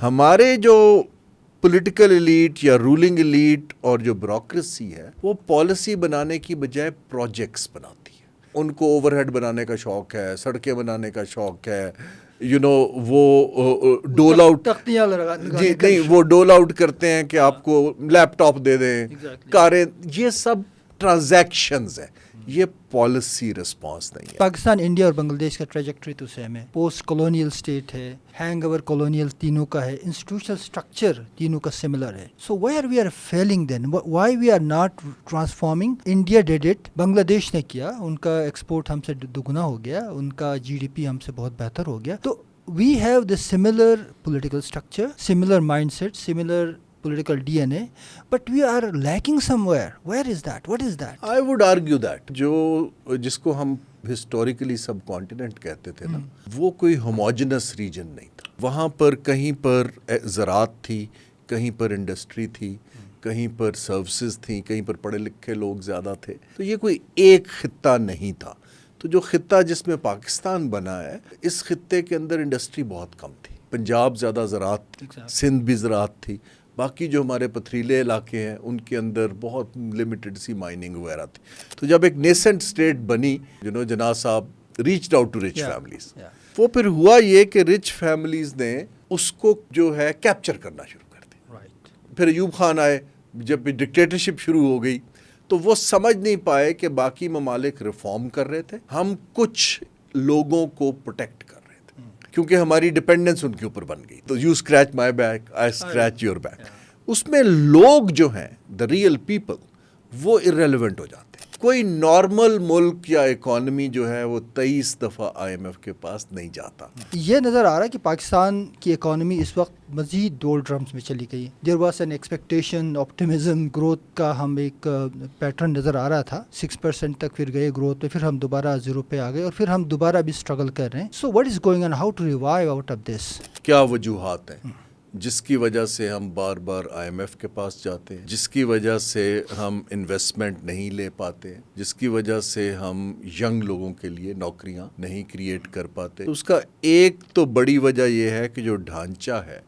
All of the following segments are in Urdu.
ہمارے جو پولیٹیکل ایلیٹ یا رولنگ ایلیٹ اور جو بیوروکریسی ہے وہ پالیسی بنانے کی بجائے پروجیکٹس بناتی ہے. ان کو اوور ہیڈ بنانے کا شوق ہے, سڑکیں بنانے کا شوق ہے, وہ ڈول آؤٹ جی نہیں وہ ڈول آؤٹ کرتے ہیں کہ آپ کو لیپ ٹاپ دے دیں, کاریں, یہ سب ٹرانزیکشنز ہیں, یہ پالیسی رسپانس نہیں ہے. پاکستان, انڈیا اور بنگلہ دیش کا ٹریجیکٹری تو سیم ہے, پوسٹ کولونیل اسٹیٹ ہے, ہینگ اوور کولونیل تینوں کا ہے, انسٹیٹیوشنل اسٹرکچر تینوں کا سملر ہے. So where we are failing then, why we are not transforming. India did it, Bangladesh نے کیا, ان کا ایکسپورٹ ہم سے دگنا ہو گیا, ان کا جی ڈی پی ہم سے بہت بہتر ہو گیا. تو we have the similar political structure, similar mindset, similar political DNA, but we are lacking somewhere. Where is that? What is that? I would argue that جس کو ہم ہسٹوریکلی سب کانٹیننٹ کہتے تھے نا, وہ کوئی ہوموجنس ریجن نہیں تھا. وہاں پر کہیں پر زراعت تھی, کہیں پر انڈسٹری تھی, کہیں پر سروسز تھیں, کہیں پر پڑھے لکھے لوگ زیادہ تھے. تو یہ کوئی ایک خطہ نہیں تھا. تو جو خطہ جس میں پاکستان بنا ہے, اس خطے کے اندر انڈسٹری بہت کم تھی. پنجاب زیادہ زراعت, سندھ بھی زراعت تھی, باقی جو ہمارے پتھریلے علاقے ہیں ان کے اندر بہت لمیٹڈ سی مائننگ وغیرہ تھی. تو جب ایک نیسنٹ اسٹیٹ بنی, جناح صاحب reached out to rich families, وہ پھر ہوا یہ کہ رچ فیملیز نے اس کو جو ہے کیپچر کرنا شروع کر دیا. پھر ایوب خان آئے, جب ڈکٹیٹرشپ شروع ہو گئی تو وہ سمجھ نہیں پائے کہ باقی ممالک ریفارم کر رہے تھے, ہم کچھ لوگوں کو پروٹیکٹ کر رہے تھے, کیونکہ ہماری ڈپینڈنس ان کے اوپر بن گئی. تو you scratch my back, I scratch your back. اس میں لوگ جو ہیں, دا ریئل پیپل, وہ ارریلیونٹ ہو جاتے ہیں. کوئی نارمل ملک یا اکانومی جو ہے وہ 23 دفعہ IMF کے پاس نہیں جاتا. یہ نظر آ رہا ہے کہ پاکستان کی اکانومی اس وقت مزید ڈولڈرمز میں چلی گئی. There was an expectation, optimism, growth کا ہم ایک پیٹرن نظر آ رہا تھا. 6% تک پھر گئے گروتھ پہ, پھر ہم دوبارہ 0 پہ آ گئے, اور پھر ہم دوبارہ بھی اسٹرگل کر رہے ہیں. So what is going on, how to revive out of this? کیا وجوہات ہیں جس کی وجہ سے ہم بار بار IMF کے پاس جاتے ہیں, جس کی وجہ سے ہم انویسٹمنٹ نہیں لے پاتے, جس کی وجہ سے ہم ینگ لوگوں کے لیے نوکریاں نہیں کریٹ کر پاتے. اس کا ایک تو بڑی وجہ یہ ہے کہ جو ڈھانچہ ہے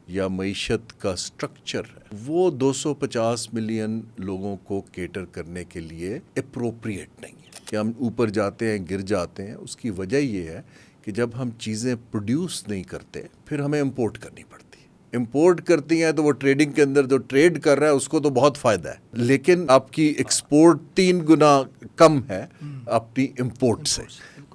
یا معیشت کا سٹرکچر ہے وہ 250 ملین لوگوں کو کیٹر کرنے کے لیے اپروپریٹ نہیں ہے. کہ ہم اوپر جاتے ہیں, گر جاتے ہیں. اس کی وجہ یہ ہے کہ جب ہم چیزیں پروڈیوس نہیں کرتے پھر ہمیں امپورٹ کرنی پڑتی. امپورٹ کرتی ہیں تو وہ ٹریڈنگ کے اندر جو ٹریڈ کر رہا ہے اس کو تو بہت فائدہ ہے, لیکن آپ کی ایکسپورٹ 3 گنا کم ہے اپنی امپورٹ سے,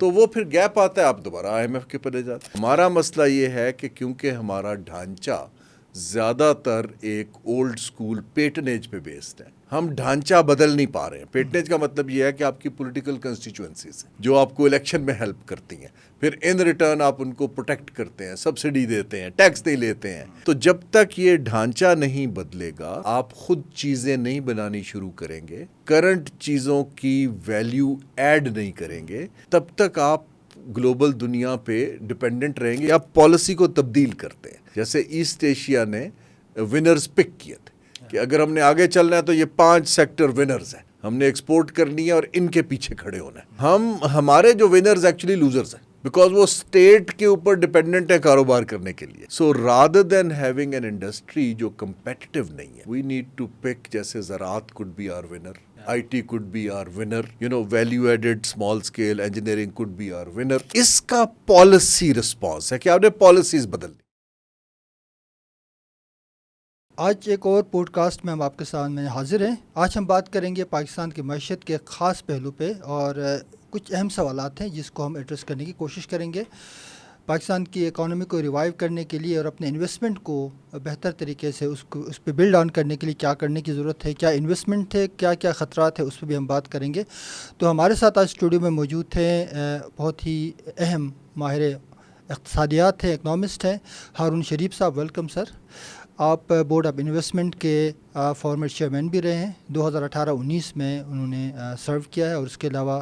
تو وہ پھر گیپ آتا ہے, آپ دوبارہ IMF کے پلے جاتے ہیں. ہمارا مسئلہ یہ ہے کہ کیونکہ ہمارا ڈھانچہ زیادہ تر ایک اولڈ سکول پیٹنیج پہ بیسڈ ہے, ہم ڈھانچہ بدل نہیں پا رہے ہیں. پیٹنیج کا مطلب یہ ہے کہ آپ کی پولیٹیکل کنسٹیچوئنسیز جو آپ کو الیکشن میں ہیلپ کرتی ہیں, پھر ان ریٹرن آپ ان کو پروٹیکٹ کرتے ہیں, سبسڈی دیتے ہیں, ٹیکس نہیں لیتے ہیں. تو جب تک یہ ڈھانچہ نہیں بدلے گا, آپ خود چیزیں نہیں بنانی شروع کریں گے, کرنٹ چیزوں کی ویلیو ایڈ نہیں کریں گے, تب تک آپ گلوبل دنیا پہ ڈپینڈنٹ رہیں گے. آپ پالیسی کو تبدیل کرتے ہیں, جیسے ایسٹ ایشیا نے ونرز پک کیے تھے کہ اگر ہم نے آگے چلنا ہے تو یہ 5 سیکٹر ونرز ہیں, ہم نے ایکسپورٹ کرنی ہے اور ان کے پیچھے کھڑے ہونا ہے. ہمارے جو ونرز ایکچولی لوزرز ہیں, بیکاز وہ اسٹیٹ کے اوپر ڈپینڈنٹ ہے کاروبار کرنے کے لیے. So rather than having an industry جو کمپیٹیٹو نہیں ہے, وی نیڈ ٹو پک, جیسے زراعت could be our winner, IT could be our winner, value added small scale engineering could be our winner. اس کا پالیسی رسپانس ہے کہ آپ نے پالیسیز بدل دی. آج ایک اور پوڈ کاسٹ میں ہم آپ کے سامنے حاضر ہیں. آج ہم بات کریں گے پاکستان کی معیشت کے خاص پہلو پہ, اور کچھ اہم سوالات ہیں جس کو ہم ایڈریس کرنے کی کوشش کریں گے. پاکستان کی اکانومی کو ریوائیو کرنے کے لیے اور اپنے انویسٹمنٹ کو بہتر طریقے سے اس پہ بلڈ آن کرنے کے لیے کیا کرنے کی ضرورت ہے, کیا انویسٹمنٹ ہے, کیا کیا خطرات ہیں, اس پہ بھی ہم بات کریں گے. تو ہمارے ساتھ آج اسٹوڈیو میں موجود تھے بہت ہی اہم ماہر اقتصادیات ہیں, اکنامسٹ ہیں, ہارون شریف صاحب. Welcome sir. آپ بورڈ آف انویسٹمنٹ کے فارمر چیئرمین بھی رہے ہیں, 2018-19 میں انہوں نے سرو کیا ہے, اور اس کے علاوہ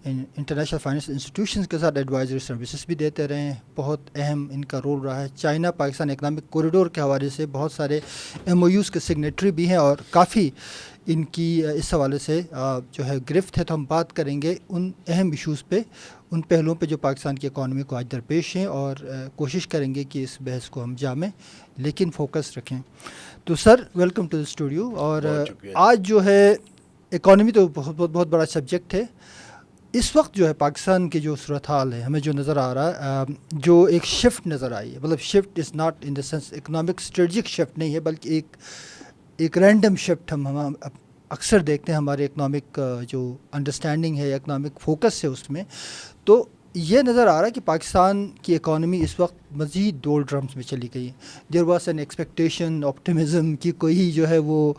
انٹرنیشنل فائنینس انسٹیٹیوشنز کے ساتھ ایڈوائزری سروسز بھی دیتے رہے ہیں. بہت اہم ان کا رول رہا ہے. چائنا پاکستان اکنامک کوریڈور کے حوالے سے بہت سارے MOUs کے سگنیٹری بھی ہیں, اور کافی ان کی اس حوالے سے جو ہے گرفت ہے، تو ہم بات کریں گے ان اہم ایشوز پہ، ان پہلوؤں پہ جو پاکستان کی اکانومی کو آج درپیش ہیں، اور کوشش کریں گے کہ اس بحث کو ہم جامع لیکن فوکس رکھیں. تو sir welcome to the studio. اور بہت شکریہ. آج جو ہے اکانومی تو بہت بڑا سبجیکٹ ہے. اس وقت جو ہے پاکستان کی جو صورتحال ہے، ہمیں جو نظر آ رہا ہے، جو ایک شفٹ نظر آئی ہے، مطلب shift is not in the sense economic strategic shift نہیں ہے، بلکہ ایک رینڈم شفٹ ہم اکثر دیکھتے ہیں ہمارے اکنامک جو انڈرسٹینڈنگ ہے، اکنامک فوکس ہے اس میں. تو یہ نظر آ رہا ہے کہ پاکستان کی اکانومی اس وقت مزید ڈول ڈرمز میں چلی گئی. There was an expectation, optimism کی کوئی جو ہے وہ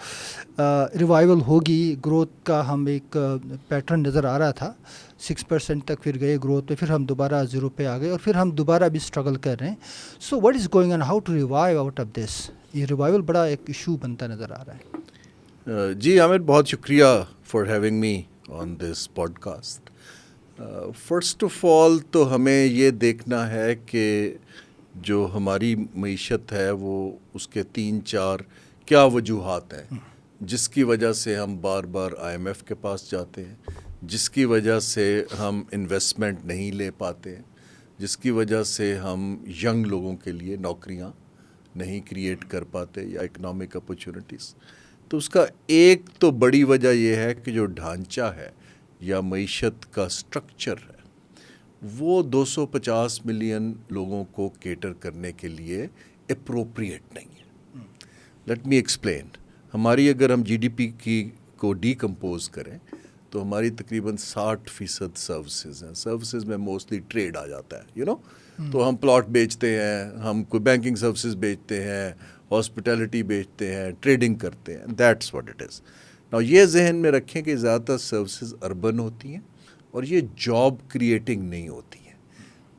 ریوائول ہوگی، گروتھ کا ہم ایک پیٹرن نظر آ رہا تھا. 6% تک پھر گئے گروتھ پہ، پھر ہم دوبارہ زیرو پہ آ گئے، اور پھر ہم دوبارہ بھی اسٹرگل کر رہے ہیں. So what is going on, how to revive out of this? یہ ریوائول بڑا ایک ایشو بنتا نظر آ رہا ہے. جی عامر، بہت شکریہ for having me on this podcast. First of all تو ہمیں یہ دیکھنا ہے کہ جو ہماری معیشت ہے وہ اس کے 3-4 کیا وجوہات ہیں جس کی وجہ سے ہم بار بار IMF کے پاس جاتے ہیں، جس کی وجہ سے ہم انویسٹمنٹ نہیں لے پاتے، جس کی وجہ سے ہم ینگ لوگوں کے لیے نوکریاں نہیں کریٹ کر پاتے یا اکنامک اپرچونٹیز. تو اس کا ایک تو بڑی وجہ یہ ہے کہ جو ڈھانچہ ہے یا معیشت کا سٹرکچر ہے وہ 250 ملین لوگوں کو کیٹر کرنے کے لیے اپروپریٹ نہیں ہے. Let me explain. ہماری اگر ہم GDP کو ڈیکمپوز کریں تو ہماری تقریباً 60% سروسز ہیں. سروسز میں موسٹلی ٹریڈ آ جاتا ہے، تو ہم پلاٹ بیچتے ہیں، ہم کوئی بینکنگ سروسز بیچتے ہیں، ہاسپٹیلٹی بیچتے ہیں، ٹریڈنگ کرتے ہیں. That's what it is. Now یہ ذہن میں رکھیں کہ زیادہ تر سروسز اربن ہوتی ہیں اور یہ جاب کریٹنگ نہیں ہوتی ہیں.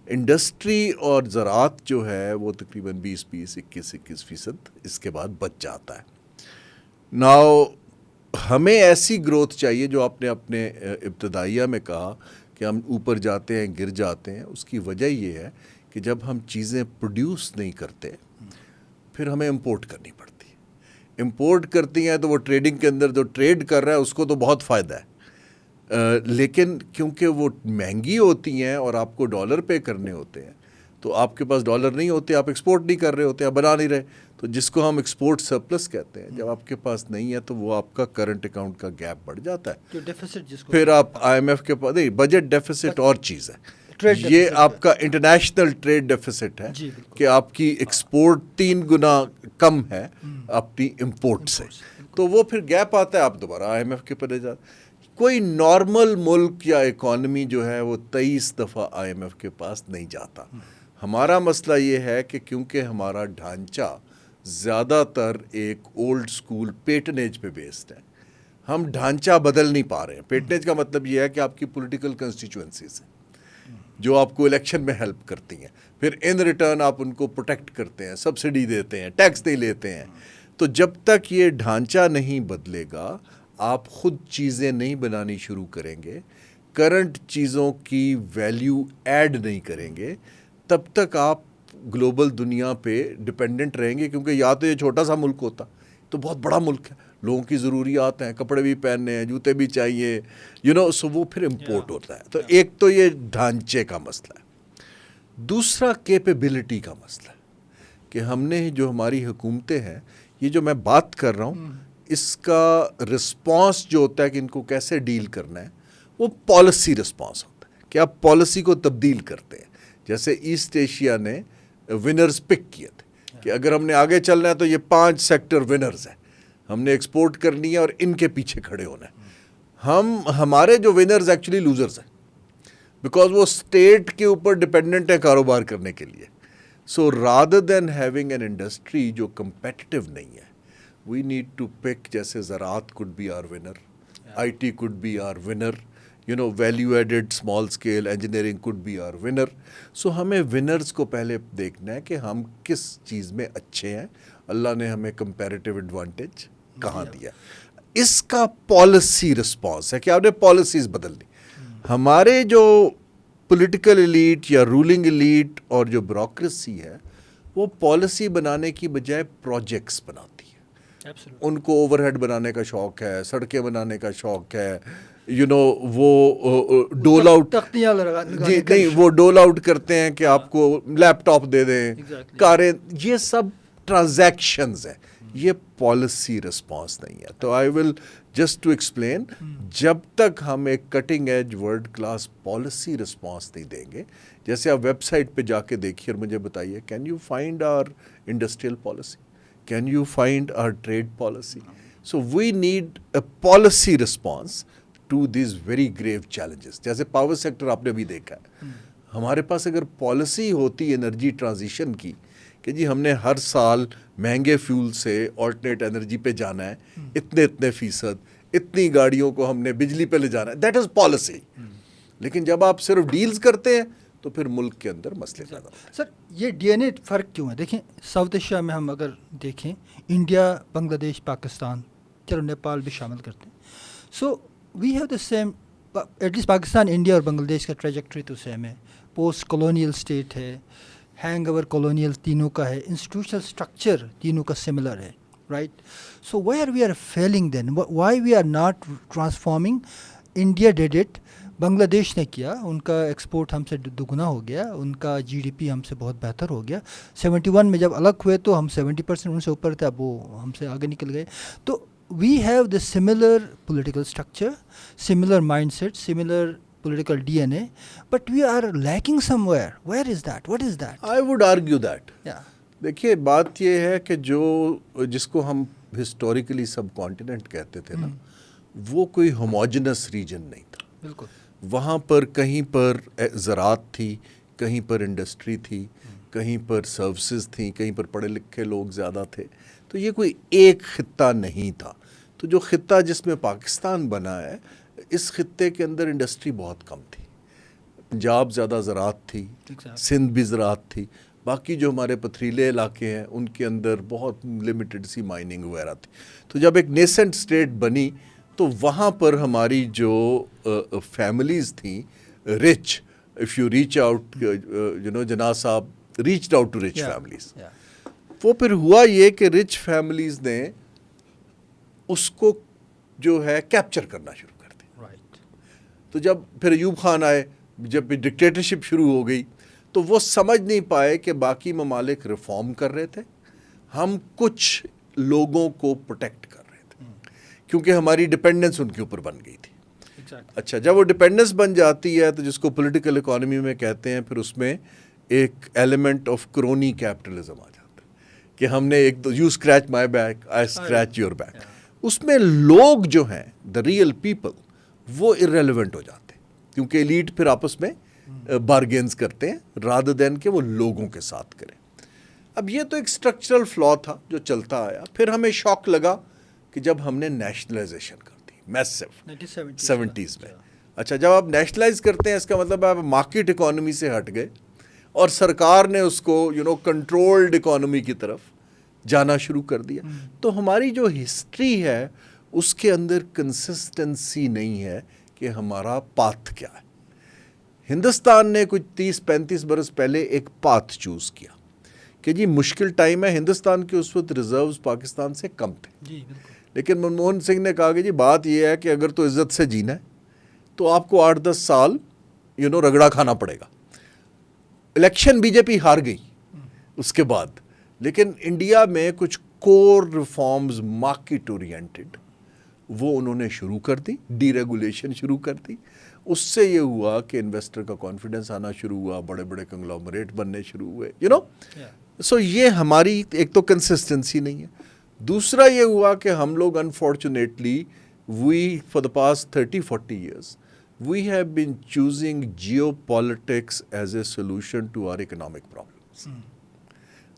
انڈسٹری اور زراعت جو ہے وہ تقریباً 21% اس کے بعد بچ جاتا ہے. ناؤ ہمیں ایسی گروتھ چاہیے جو آپ نے اپنے ابتدائیہ میں کہا کہ ہم اوپر جاتے ہیں، گر جاتے ہیں. اس کی وجہ یہ ہے کہ جب ہم چیزیں پروڈیوس نہیں کرتے پھر ہمیں امپورٹ کرنی پڑتی. امپورٹ کرتی ہیں تو وہ ٹریڈنگ کے اندر جو ٹریڈ کر رہا ہے اس کو تو بہت فائدہ ہے، لیکن کیونکہ وہ مہنگی ہوتی ہیں اور آپ کو ڈالر پے کرنے ہوتے ہیں تو آپ کے پاس ڈالر نہیں ہوتے، آپ ایکسپورٹ نہیں کر رہے ہوتے، آپ بنا نہیں رہے. تو جس کو ہم ایکسپورٹ سرپلس کہتے ہیں، جب آپ کے پاس نہیں ہے تو وہ آپ کا کرنٹ اکاؤنٹ کا گیپ بڑھ جاتا ہے. پھر آپ IMF کے پاس نہیں، بجٹ ڈیفیسٹ اور چیز ہے، یہ آپ کا انٹرنیشنل ٹریڈ ڈیفیسٹ ہے کہ آپ کی ایکسپورٹ 3 گنا کم ہے اپنی امپورٹ سے. تو وہ پھر گیپ آتا ہے، آپ دوبارہ IMF کے پاس جاتے. کوئی نارمل ملک یا اکانومی جو ہے وہ 23 دفعہ IMF کے پاس نہیں جاتا. ہمارا مسئلہ یہ ہے کہ کیونکہ ہمارا ڈھانچہ زیادہ تر ایک اولڈ سکول پیٹنیج پہ بیسڈ ہے، ہم ڈھانچہ بدل نہیں پا رہے ہیں. پیٹنیج کا مطلب یہ ہے کہ آپ کی پولیٹیکل کنسٹیچوئنسیز ہیں جو آپ کو الیکشن میں ہیلپ کرتی ہیں، پھر ان ریٹرن آپ ان کو پروٹیکٹ کرتے ہیں، سبسڈی دیتے ہیں، ٹیکس نہیں لیتے ہیں. تو جب تک یہ ڈھانچہ نہیں بدلے گا، آپ خود چیزیں نہیں بنانی شروع کریں گے، کرنٹ چیزوں کی ویلیو ایڈ نہیں کریں گے، تب تک آپ گلوبل دنیا پہ ڈپینڈنٹ رہیں گے. کیونکہ یا تو یہ چھوٹا سا ملک ہوتا تو بہت بڑا ملک ہے، لوگوں کی ضروریات ہیں، کپڑے بھی پہننے ہیں، جوتے بھی چاہیے، سو وہ پھر امپورٹ ہوتا ہے. تو ایک تو یہ ڈھانچے کا مسئلہ ہے. دوسرا کیپیبلٹی کا مسئلہ ہے کہ ہم نے جو ہماری حکومتیں ہیں، یہ جو میں بات کر رہا ہوں، اس کا رسپانس جو ہوتا ہے کہ ان کو کیسے ڈیل کرنا ہے، وہ پالیسی رسپانس ہوتا ہے کہ آپ پالیسی کو تبدیل کرتے ہیں. جیسے ایسٹ ایشیا نے ونرز پک کیے تھے کہ اگر ہم نے آگے چلنا ہے تو یہ 5 سیکٹر ونرز ہیں، ہم نے ایکسپورٹ کرنی ہے اور ان کے پیچھے کھڑے ہونا ہے. ہمارے جو ونرز ایکچولی لوزرز ہیں، بیکاز وہ اسٹیٹ کے اوپر ڈپینڈنٹ ہے کاروبار کرنے کے لیے. So rather than having an industry جو کمپیٹیو نہیں ہے، وی نیڈ ٹو پک. جیسے زراعت could be are winner, IT could be are winner, value added small scale engineering could be are winner. So ہمیں ونرز کو پہلے دیکھنا ہے کہ ہم کس چیز میں اچھے ہیں، اللہ نے ہمیں کمپیریٹیو ایڈوانٹیج کہاں دیا. اس کا پالیسی رسپانس ہے کہ آپ نے پالیسیز بدل دی. ہمارے جو پولیٹیکل ایلیٹ یا رولنگ ایلیٹ اور جو بیوروکریسی ہے، وہ پالیسی بنانے کی بجائے پروجیکٹس بناتی ہے. ان کو اوور ہیڈ بنانے کا شوق ہے, سڑکیں بنانے کا شوق ہے, وہ ڈول آؤٹ, جی نہیں, وہ ڈول آؤٹ کرتے ہیں کہ آپ کو لیپ ٹاپ دے دیں, کاریں, یہ سب ٹرانزیکشنز ہیں, یہ پالیسی رسپانس نہیں ہے. تو آئی ول جسٹ ٹو ایکسپلین, جب تک ہم ایک cutting edge world class policy response نہیں دیں گے, جیسے آپ ویب سائٹ پہ جا کے دیکھیے اور مجھے بتائیے, can you find our industrial policy, can you find our trade policy? So we need a policy response to these very grave challenges. جیسے پاور سیکٹر آپ نے بھی دیکھا ہے, ہمارے پاس اگر پالیسی ہوتی انرجی ٹرانزیشن کی کہ جی ہم نے ہر سال مہنگے فیول سے آلٹرنیٹ انرجی پہ جانا ہے, اتنے فیصد, اتنی گاڑیوں کو ہم نے بجلی پہ لے جانا ہے, دیٹ از پالیسی. لیکن جب آپ صرف ڈیلز کرتے ہیں تو پھر ملک کے اندر مسئلے پیدا ہوتے ہیں. سر یہ ڈی این اے فرق کیوں ہے؟ دیکھیں ساؤتھ ایشیا میں ہم اگر دیکھیں, انڈیا, بنگلہ دیش, پاکستان, چلو نیپال بھی شامل کرتے ہیں, so we have the same, at least Pakistan, India اور بنگلہ دیش کا ٹریجیکٹری تو سیم ہے, پوسٹ کولونیل اسٹیٹ ہے, ہینگ اوور کولونیل تینوں کا ہے, انسٹیٹیوشنل اسٹرکچر تینوں کا سملر ہے, right? So where we are failing then, why we are not transforming? India did it, Bangladesh نے کیا, ان کا ایکسپورٹ ہم سے دگنا ہو گیا, ان کا جی ڈی پی ہم سے بہت بہتر ہو گیا. 71 میں جب الگ ہوئے تو ہم 70% ان سے اوپر تھے, اب وہ ہم سے آگے نکل گئے. تو we have the similar political structure, similar mind set, similar political DNA, but we are lacking somewhere. Where is that? What is that? I would argue that. Yeah. دیکھیے بات یہ ہے کہ جس کو ہم ہسٹوریکلی سب کانٹیننٹ کہتے تھے نا, وہ کوئی ہوموجنس ریجن نہیں تھا. بالکل. وہاں پر کہیں پر زراعت تھی, کہیں پر انڈسٹری تھی, کہیں پر سروسز تھیں, کہیں پر پڑھے لکھے لوگ زیادہ تھے. تو یہ کوئی ایک خطہ نہیں تھا. تو جو خطہ جس میں پاکستان بنا ہے, اس خطے کے اندر انڈسٹری بہت کم تھی. پنجاب زیادہ زراعت تھی, سندھ بھی زراعت تھی, باقی جو ہمارے پتھریلے علاقے ہیں ان کے اندر بہت لمیٹڈ سی مائننگ وغیرہ تھی. تو جب ایک نیسنٹ اسٹیٹ بنی تو وہاں پر ہماری جو فیملیز تھیں rich, if you reach out, Jinnah صاحب reached out to rich families, وہ پھر ہوا یہ کہ رچ فیملیز نے اس کو جو ہے کیپچر کرنا شروع کر دی. تو جب پھر ایوب خان آئے, جب ڈکٹیٹرشپ شروع ہو گئی, تو وہ سمجھ نہیں پائے کہ باقی ممالک ریفارم کر رہے تھے, ہم کچھ لوگوں کو پروٹیکٹ کر رہے تھے, کیونکہ ہماری ڈپینڈنس ان کے اوپر بن گئی تھی. اچھا, جب وہ ڈپینڈنس بن جاتی ہے تو جس کو پولیٹیکل اکانومی میں کہتے ہیں, پھر اس میں ایک ایلیمنٹ آف کرونی کیپٹلزم آ جاتا ہے کہ ہم نے ایک you scratch my back, I scratch your back. اس میں لوگ جو ہیں, دا ریئل پیپل, وہ ارریلیونٹ ہو جاتے ہیں, کیونکہ ایلیٹ پھر آپس میں بارگینز کرتے ہیں رادر دین کہ وہ لوگوں کے ساتھ کریں. اب یہ تو ایک اسٹرکچرل فلا تھا جو چلتا آیا. پھر ہمیں شوق لگا کہ جب ہم نے نیشنلائزیشن کر دی میسو 70s میں. اچھا, جب آپ نیشنلائز کرتے ہیں اس کا مطلب آپ مارکیٹ اکانومی سے ہٹ گئے اور سرکار نے اس کو کنٹرولڈ اکانومی کی طرف جانا شروع کر دیا. تو ہماری جو ہسٹری ہے اس کے اندر کنسسٹنسی نہیں ہے کہ ہمارا پاتھ کیا ہے. ہندوستان نے کچھ 30-35 برس پہلے ایک پاتھ چوز کیا کہ جی مشکل ٹائم ہے. ہندوستان کے اس وقت ریزروز پاکستان سے کم تھے, لیکن منموہن سنگھ نے کہا کہ جی بات یہ ہے کہ اگر تو عزت سے جینا ہے تو آپ کو 8-10 سال رگڑا کھانا پڑے گا. الیکشن بی جے پی ہار گئی اس کے بعد, لیکن انڈیا میں کچھ کور ریفارمز مارکیٹ اورینٹڈ وہ انہوں نے شروع کر دی, ڈی ریگولیشن شروع کر دی. اس سے یہ ہوا کہ انویسٹر کا کانفیڈنس آنا شروع ہوا, بڑے بڑے کنگلومریٹ بننے شروع ہوئے, سو یہ ہماری ایک تو کنسسٹنسی نہیں ہے. دوسرا یہ ہوا کہ ہم لوگ unfortunately we for the past 30-40 years we have been choosing geopolitics as a solution to our economic problems.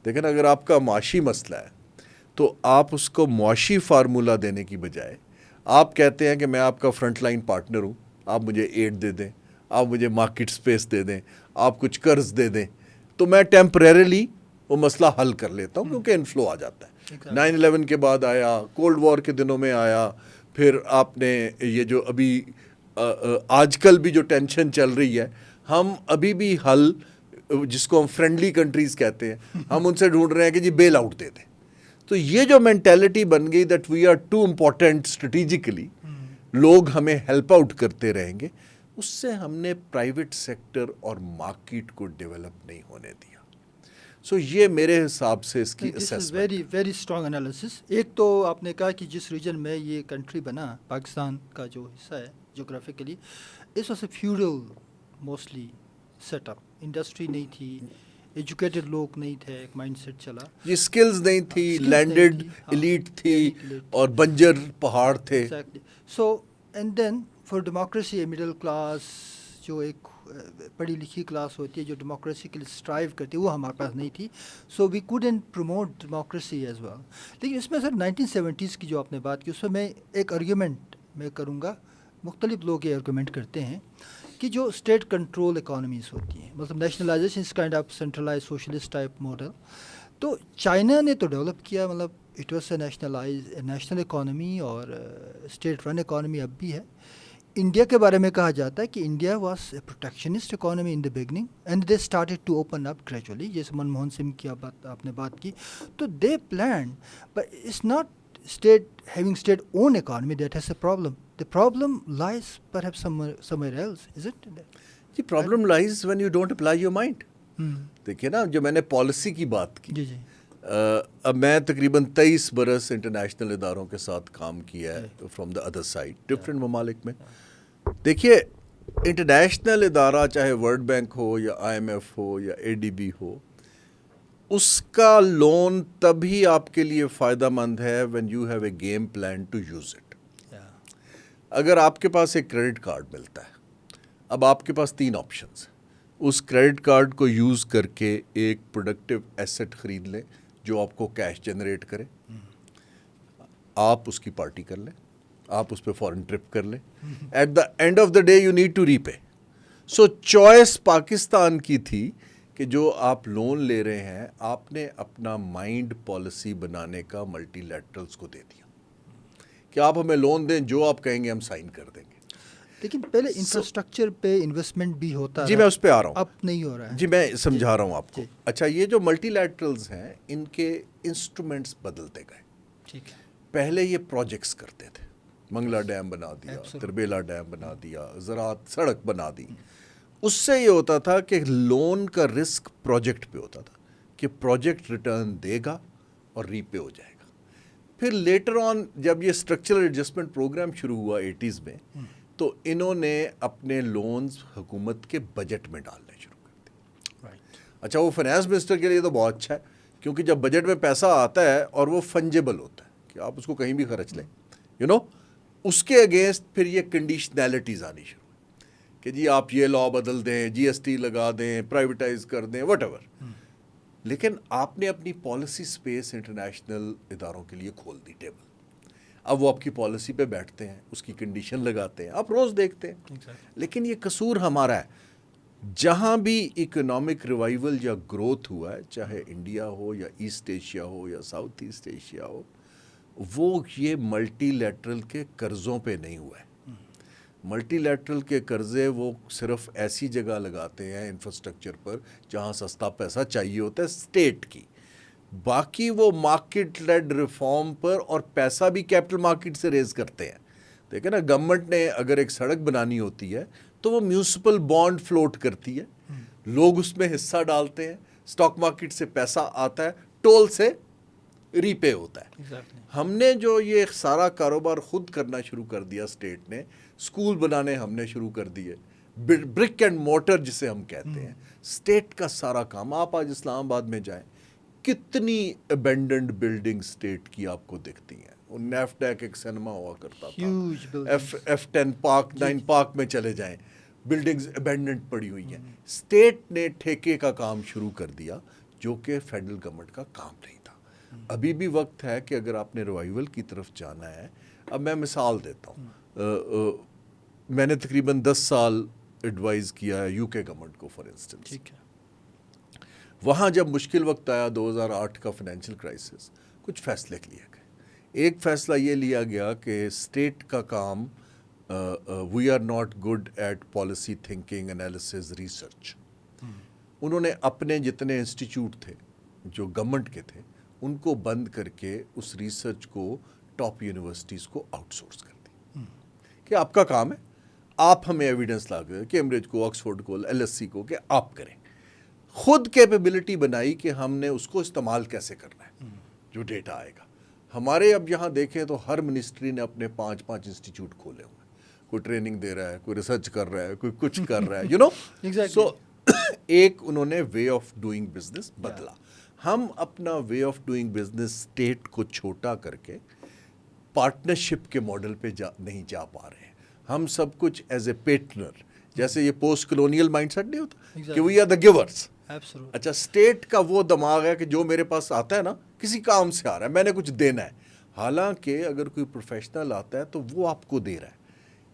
لیکن اگر آپ کا معاشی مسئلہ ہے تو آپ اس کو معاشی فارمولہ دینے کی بجائے آپ کہتے ہیں کہ میں آپ کا فرنٹ لائن پارٹنر ہوں, آپ مجھے ایڈ دے دیں, آپ مجھے مارکیٹ سپیس دے دیں, آپ کچھ قرض دے دیں, تو میں ٹیمپریریلی وہ مسئلہ حل کر لیتا ہوں, کیونکہ انفلو آ جاتا ہے. 9/11 کے بعد آیا, کولڈ وار کے دنوں میں آیا, پھر آپ نے یہ جو ابھی آج کل بھی جو ٹینشن چل رہی ہے, ہم ابھی بھی حل جس کو ہم فرینڈلی کنٹریز کہتے ہیں, ہم ان سے ڈھونڈ رہے ہیں کہ جی بیل آؤٹ دے دیں. تو یہ جو مینٹیلٹی بن گئی that we are too important strategically, لوگ ہمیں ہیلپ آؤٹ کرتے رہیں گے، اس سے ہم نے پرائیویٹ سیکٹر اور مارکیٹ کو ڈیولپ نہیں ہونے دیا. سو یہ میرے حساب سے اس کی this is assessment. Very very strong analysis. ایک تو آپ نے کہا کہ جس ریجن میں یہ کنٹری بنا، پاکستان کا جو حصہ ہے جغرافیکلی، اس وجہ سے feudal mostly set up, industry نہیں تھی، ایجوکیٹڈ لوگ نہیں تھے، ایک مائنڈ سیٹ چلا. یہ اسکلز نہیں تھی، لینڈڈ ایلیٹ تھی اور بنجر پہاڑ تھے. Exactly. So and then for democracy, middle class جو ایک پڑھی لکھی کلاس ہوتی ہے جو ڈیموکریسی کے لیے اسٹرائیو کرتی ہے، وہ ہمارے پاس نہیں تھی. So we couldn't promote democracy as well. لیکن اس میں سر 1970s کی جو آپ نے بات کی، اس میں میں ایک آرگیومنٹ میں کروں گا. مختلف لوگ یہ آرگیومنٹ کرتے ہیں کہ جو اسٹیٹ کنٹرول اکانومیز ہوتی ہیں، مطلب nationalization is kind of centralize socialist type model. تو چائنا نے تو ڈیولپ کیا، مطلب it was a national economy اور اسٹیٹ رن اکانومی اب بھی ہے. انڈیا کے بارے میں کہا جاتا ہے کہ India was a protectionist economy in the beginning and they started to open up gradually. جیسے منموہن سنگھ کی آپ نے بات کی، تو they planned, but it's not state having state own economy that has a problem. The problem lies perhaps somewhere else, is it? جی problem lies when you don't apply your mind. دیکھیے نا، جو میں نے پالیسی کی بات کی، جی جی اب میں تقریباً 23 برس انٹرنیشنل اداروں کے ساتھ کام کیا ہے from the other side, different ممالک میں. دیکھیے انٹرنیشنل ادارہ چاہے ورلڈ بینک ہو یا IMF ہو یا ADB ہو، اس کا لون تبھی آپ کے لیے فائدہ مند ہے when you have a game plan to use it. اگر آپ کے پاس ایک کریڈٹ کارڈ ملتا ہے، اب آپ کے پاس 3 آپشنز ہیں. اس کریڈٹ کارڈ کو یوز کر کے ایک پروڈکٹیو ایسٹ خرید لیں جو آپ کو کیش جنریٹ کرے، آپ اس کی پارٹی کر لیں، آپ اس پہ فورن ٹرپ کر لیں. At the end of the day you need to repay. So choice Pakistan کی تھی کہ جو آپ لون لے رہے ہیں، آپ نے اپنا مائنڈ پالیسی بنانے کا ملٹی لیٹرلز کو دے دیا کہ آپ ہمیں لون دیں، جو آپ کہیں گے ہم سائن کر دیں گے. لیکن پہلے انفراسٹرکچر پہ انویسٹمنٹ بھی ہوتا ہے. جی میں اس پہ آ رہا ہوں، اب نہیں ہو رہا ہے. جی میں سمجھا رہا ہوں آپ کو. اچھا، یہ جو ملٹی لیٹرلز ہیں، ان کے انسٹرومنٹس بدلتے گئے. ٹھیک ہے. پہلے یہ پروجیکٹس کرتے تھے، منگلا ڈیم بنا دیا، تربیلا ڈیم بنا دیا، زراعت سڑک بنا دی. اس سے یہ ہوتا تھا کہ لون کا رسک پروجیکٹ پہ ہوتا تھا کہ پروجیکٹ ریٹرن دے گا اور ری پے ہو جائے گا. پھر لیٹر آن جب یہ اسٹرکچرل ایڈجسٹمنٹ پروگرام شروع ہوا 80s میں، تو انہوں نے اپنے لونز حکومت کے بجٹ میں ڈالنے شروع کر دیے. اچھا، وہ فائنانس منسٹر کے لیے تو بہت اچھا ہے، کیونکہ جب بجٹ میں پیسہ آتا ہے اور وہ فنجیبل ہوتا ہے کہ آپ اس کو کہیں بھی خرچ لیں، اس کے اگینسٹ پھر یہ کنڈیشنلٹیز آنی شروع کہ جی آپ یہ لا بدل دیں، GST لگا دیں، پرائیویٹائز کر دیں، وٹ ایور. لیکن آپ نے اپنی پالیسی سپیس انٹرنیشنل اداروں کے لیے کھول دی ٹیبل. اب وہ آپ کی پالیسی پہ بیٹھتے ہیں، اس کی کنڈیشن لگاتے ہیں، آپ روز دیکھتے ہیں. لیکن یہ قصور ہمارا ہے. جہاں بھی اکنامک ریوائول یا گروتھ ہوا ہے، چاہے انڈیا ہو یا ایسٹ ایشیا ہو یا ساؤتھ ایسٹ ایشیا ہو، وہ یہ ملٹی لیٹرل کے قرضوں پہ نہیں ہوا ہے. ملٹی لیٹرل کے قرضے وہ صرف ایسی جگہ لگاتے ہیں انفراسٹرکچر پر جہاں سستا پیسہ چاہیے ہوتا ہے اسٹیٹ کی. باقی وہ مارکیٹ لیڈ ریفارم پر اور پیسہ بھی کیپٹل مارکیٹ سے ریز کرتے ہیں. دیکھیں نا، گورنمنٹ نے اگر ایک سڑک بنانی ہوتی ہے تو وہ میونسپل بانڈ فلوٹ کرتی ہے، لوگ اس میں حصہ ڈالتے ہیں، اسٹاک مارکیٹ سے پیسہ آتا ہے، ٹول سے ری پے ہوتا ہے. ہم نے جو یہ سارا کاروبار خود کرنا شروع کر دیا، اسٹیٹ نے اسکول بنانے ہم نے شروع کر دیے، برک اینڈ موٹر جسے ہم کہتے ہیں، اسٹیٹ کا سارا کام. آپ آج اسلام آباد میں جائیں، کتنی ابینڈنڈ بلڈنگ اسٹیٹ کی آپ کو دکھتی ہیں. نیفڈیک ایک سینما ہوا کرتا تھا، F10 پارک 9 پارک میں چلے جائیں، بلڈنگز ابینڈنڈ پڑی ہوئی ہیں. اسٹیٹ نے ٹھیکے کا کام شروع کر دیا جو کہ فیڈرل گورنمنٹ کا کام نہیں تھا. ابھی بھی وقت ہے کہ اگر آپ نے ریوائول کی طرف جانا ہے. اب میں مثال دیتا ہوں، میں نے تقریباً 10 سال ایڈوائز کیا ہے UK گورنمنٹ کو. فار انسٹنس، ٹھیک ہے، وہاں جب مشکل وقت آیا 2008 کا فائنینشیل کرائسس، کچھ فیصلے لیے گئے. ایک فیصلہ یہ لیا گیا کہ اسٹیٹ کا کام، we are not good at policy thinking, analysis, research. انہوں نے اپنے جتنے انسٹیٹیوٹ تھے جو گورنمنٹ کے تھے ان کو بند کر کے اس ریسرچ کو ٹاپ یونیورسٹیز کو آؤٹ سورس کر دی کہ آپ کا کام ہے, آپ ہمیں ایویڈنس لا کر کیمبرج کو, آکسفورڈ کو, LSE کو, کہ آپ کریں. خود کیپیبلٹی بنائی کہ ہم نے اس کو استعمال کیسے کرنا ہے جو ڈیٹا آئے گا. ہمارے اب یہاں دیکھیں تو ہر منسٹری نے اپنے 5 انسٹیٹیوٹ کھولے ہوئے ہیں. کوئی ٹریننگ دے رہا ہے, کوئی ریسرچ کر رہا ہے, کوئی کچھ کر رہا ہے, یو نو. سو ایک انہوں نے وے آف ڈوئنگ بزنس بدلا. ہم اپنا way of doing business state کو چھوٹا کر کے پارٹنرشپ کے ماڈل پہ نہیں جا پا رہے ہیں. ہم سب کچھ ایز اے پیٹنر, جیسے یہ پوسٹ کلونیل مائنڈ سیٹ نہیں ہوتا کہ وی آر دا گیورس. اچھا, اسٹیٹ کا وہ دماغ ہے کہ جو میرے پاس آتا ہے نا کسی کام سے آ رہا ہے, میں نے کچھ دینا ہے. حالانکہ اگر کوئی پروفیشنل آتا ہے تو وہ آپ کو دے رہا ہے.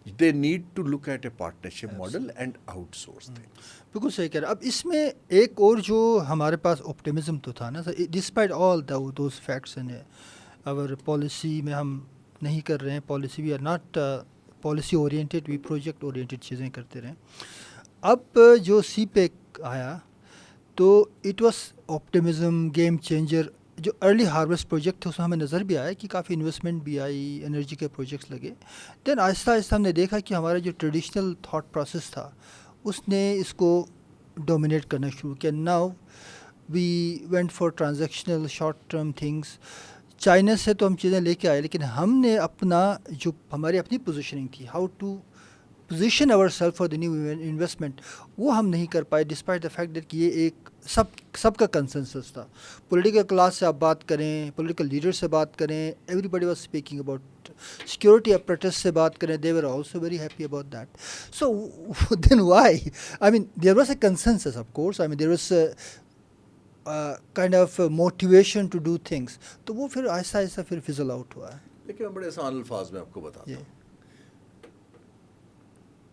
They need to look at a partnership model and outsource things. بالکل صحیح کہہ رہے ہیں. اب اس میں ایک اور جو ہمارے پاس optimism تو تھا نا, despite all those facts and our policy میں ہم نہیں کر رہے ہیں policy, we are not policy oriented, we project oriented چیزیں کرتے رہے. اب جو سی پیک آیا تو it was optimism, game changer. جو ارلی ہارویسٹ پروجیکٹ تھے اس میں ہمیں نظر بھی آیا کہ کافی انویسٹمنٹ بھی آئی, انرجی کے پروجیکٹس لگے. دین آہستہ آہستہ ہم نے دیکھا کہ ہمارا جو ٹریڈیشنل تھاٹ پروسیس تھا اس نے اس کو ڈومینیٹ کرنا شروع کیا. Now we went for transactional short term things. China سے تو ہم چیزیں لے کے آئے, لیکن ہم نے اپنا جو ہماری اپنی پوزیشننگ تھی, how to position our self for the new investment, وہ ہم نہیں کر پائے ڈسپائٹ دا فیکٹ دیٹ کہ یہ ایک سب کا کنسنسس تھا. پولیٹیکل کلاس سے آپ بات کریں, پولیٹیکل لیڈر سے بات کریں, everybody was speaking about security apparatus سے بات کریں, they were also very happy about that. So then why, I mean there was a consensus of course, I mean there was kind of motivation to do things. تو وہ پھر آہستہ آہستہ پھر فزل آؤٹ ہوا ہے. لیکن میں بڑے آسان الفاظ میں آپ کو بتاتا ہوں.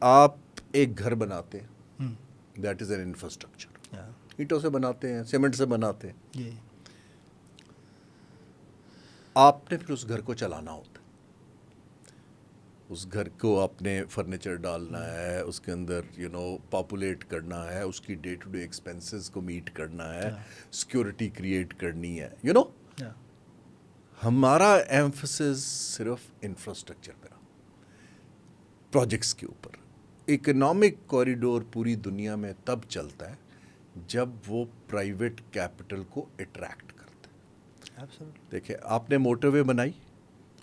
آپ ایک گھر بناتے ہیں, دیٹ از این انفراسٹرکچر. اینٹوں سے بناتے ہیں, سیمنٹ سے بناتے ہیں. آپ نے پھر اس گھر کو چلانا ہوتا ہے. اس گھر کو آپ نے فرنیچر ڈالنا ہے, اس کے اندر پاپولیٹ کرنا ہے, اس کی ڈے ٹو ڈے ایکسپینسز کو میٹ کرنا ہے, سیکورٹی کریٹ کرنی ہے. ہمارا ایمفسس صرف انفراسٹرکچر پہ رہا, پروجیکٹس کے اوپر. اکنامک کوریڈور پوری دنیا میں تب چلتا ہے جب وہ پرائیویٹ کیپٹل کو اٹریکٹ کرتا ہے. دیکھیں, آپ نے موٹر وے بنائی,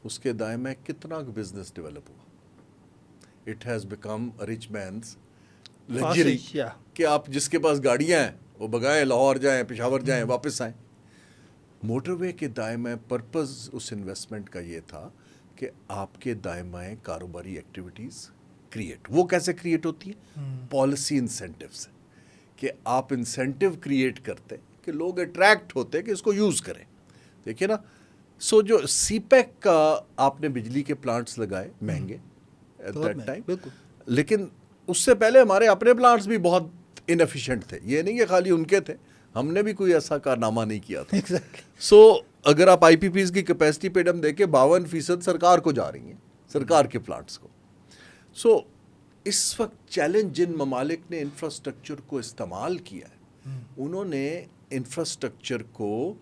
اس کے دائیں میں کتنا بزنس ڈیولپ ہوا. It has become rich means luxury کہ آپ جس کے پاس گاڑیاں ہیں وہ بگائیں, لاہور جائیں, پشاور جائیں, واپس آئیں. موٹر وے کے دائیں میں پرپز اس انویسٹمنٹ کا یہ تھا کہ آپ کے دائیں بائیں کاروباری ایکٹیویٹیز کریٹ. وہ کیسے کریٹ ہوتی ہے؟ پالیسی انسینٹیو سے, کہ آپ انسینٹیو کریٹ کرتے کہ لوگ اٹریکٹ ہوتے کہ اس کو یوز کریں. دیکھیے نا, سو جو سی پیک کا آپ نے بجلی کے پلانٹس لگائے مہنگے ایٹ دیٹ ٹائم, لیکن اس سے پہلے ہمارے اپنے پلانٹس بھی بہت انفیشینٹ تھے. یہ نہیں کہ خالی ان کے تھے, ہم نے بھی کوئی ایسا کارنامہ نہیں کیا تھا. سو اگر آپ آئی پی پیز کی کیپیسٹی پہ ہم دیکھیں 52% سرکار کو جا رہی ہیں, سرکار کے پلانٹس کو. سو اس وقت چیلنج جن ممالک نے انفراسٹرکچر کو استعمال کیا ہے, انہوں نے انفراسٹرکچر کو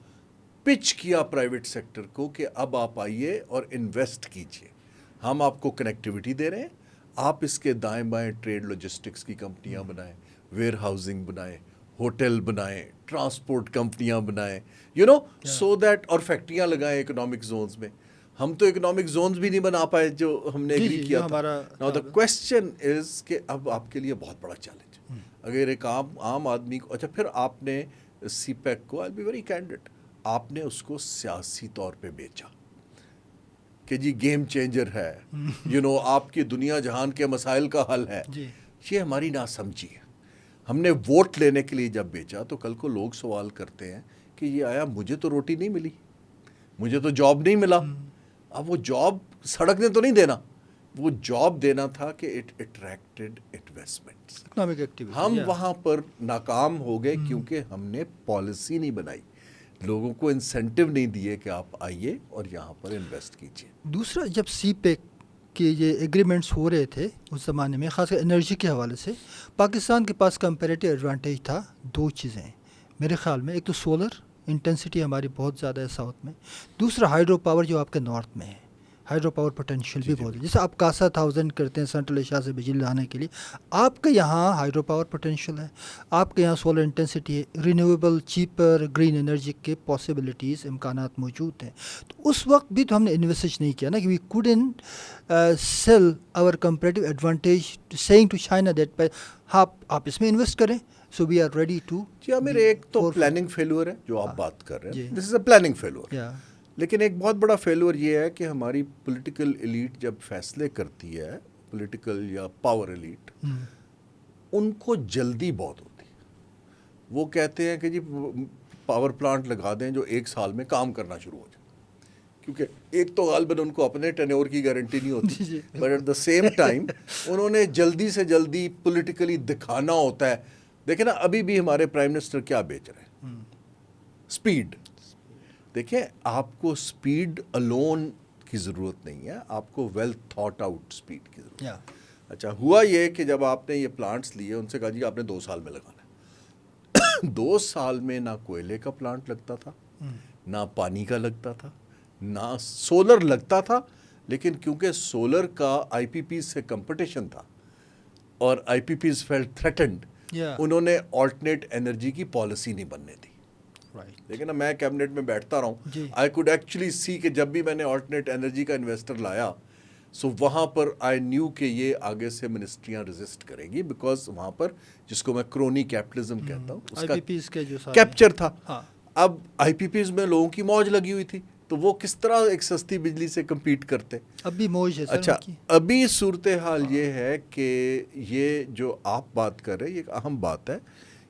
پچ کیا پرائیویٹ سیکٹر کو کہ اب آپ آئیے اور انویسٹ کیجئے. ہم آپ کو کنیکٹیوٹی دے رہے ہیں, آپ اس کے دائیں بائیں ٹریڈ لاجسٹکس کی کمپنیاں بنائیں, ویئر ہاؤسنگ بنائیں, ہوٹل بنائیں, ٹرانسپورٹ کمپنیاں بنائیں, سو دیٹ, اور فیکٹریاں لگائیں اکنامک زونز میں. ہم تو اکنامک زونز بھی نہیں بنا پائے جو ہم نے ایگری کیا تھا. ناؤ دا کوسچن از کہ اب آپ کے لیے بہت بڑا چیلنج, اگر ایک عام آدمی کو, اچھا پھر آپ نے سی پیک کو, آئی بی ویری کینڈڈ, آپ نے اس کو سیاسی طور پہ بیچا کہ جی گیم چینجر ہے, آپ کی دنیا جہان کے مسائل کا حل ہے. یہ ہماری ناسمجھی ہے. ہم نے ووٹ لینے کے لیے جب بیچا تو کل کو لوگ سوال کرتے ہیں کہ یہ آیا, مجھے تو روٹی نہیں ملی, مجھے تو جاب نہیں ملا. اب وہ جاب سڑک نے تو نہیں دینا, وہ جاب دینا تھا کہ it attracted investments. Economic activity. ہم وہاں پر ناکام ہو گئے کیونکہ ہم نے پالیسی نہیں بنائی, لوگوں کو انسینٹیو نہیں دیے کہ آپ آئیے اور یہاں پر انویسٹ کیجیے. دوسرا, جب سی پیک کے یہ ایگریمنٹس ہو رہے تھے اس زمانے میں, خاص کر انرجی کے حوالے سے, پاکستان کے پاس کمپیریٹیو ایڈوانٹیج تھا 2 چیزیں میرے خیال میں. ایک تو سولر, انٹینسٹی ہماری بہت زیادہ ہے ساؤتھ میں. دوسرا ہائیڈرو پاور جو آپ کے نارتھ میں ہے, ہائیڈرو پاور پوٹینشیل بھی بہت ہے. جیسے آپ کاسا 1000 کرتے ہیں سینٹرل ایشیا سے بجلی لانے کے لیے, آپ کے یہاں ہائیڈرو پاور پوٹینشیل ہے, آپ کے یہاں سولر انٹینسٹی ہے, رینیویبل چیپر گرین انرجی کے پاسبلٹیز امکانات موجود ہیں. تو اس وقت بھی تو ہم نے انویسٹ نہیں کیا نا, کہ we couldn't sell our comparative advantage seeing to China that آپ اس میں انویسٹ کریں. So we are ready to. جی عامر, ایک تو پلاننگ فیلور ہے جو آپ بات کر رہے جی. ہیں, دس از اے پلاننگ فیلور. یا لیکن ایک بہت بڑا فیلور یہ ہے کہ ہماری پولیٹیکل ایلیٹ جب فیصلے کرتی ہے, پولیٹیکل یا پاور ایلیٹ, ان کو جلدی بہت ہوتی ہے. وہ کہتے ہیں کہ جی پاور پلانٹ لگا دیں جو 1 سال میں کام کرنا شروع ہو جائے, کیونکہ ایک تو غالباً ان کو اپنے ٹینیور کی گارنٹی نہیں ہوتی, but at the same time انہوں نے جلدی سے جلدی پولیٹیکلی دکھانا ہوتا ہے. دیکھیں نا, ابھی بھی ہمارے پرائم منسٹر کیا بیچ رہے ہیں, اسپیڈ. دیکھیں, آپ کو اسپیڈ الون کی ضرورت نہیں ہے, آپ کو ویل تھاٹ آؤٹ اسپیڈ کی ضرورت ہے. اچھا, ہوا یہ کہ جب آپ نے یہ پلانٹس لیے, ان سے کہا جی آپ نے 2 سال میں لگانا ہے. 2 سال میں نہ کوئلے کا پلانٹ لگتا تھا, نہ پانی کا لگتا تھا, نہ سولر لگتا تھا. لیکن کیونکہ سولر کا آئی پی پیز سے کمپٹیشن تھا اور آئی پی پیز فیلٹ تھریٹنڈ, انہوں نے آلٹرنیٹ انرجی کی پالیسی نہیں بننے دی. لیکن میں کیبنٹ میں بیٹھتا رہا ہوں, آئی کوڈ ایکچولی سی کہ جب بھی میں نے آلٹرنیٹ انرجی کا انویسٹر لایا, سو وہاں پر آئی نیو کہ یہ آگے سے منسٹریاں ریزسٹ کریں گی, بیکاز وہاں پر جس کو میں کرونی کیپٹلزم کہتا ہوں, اس کا کیپچر تھا. اب آئی پی پیز میں لوگوں کی موج لگی ہوئی تھی, تو وہ کس طرح ایک سستی بجلی سے کمپیٹ کرتے. ابھی موج ہے. اچھا, ابھی صورتحال یہ ہے کہ یہ جو آپ بات کر رہے ہیں, یہ ایک اہم بات ہے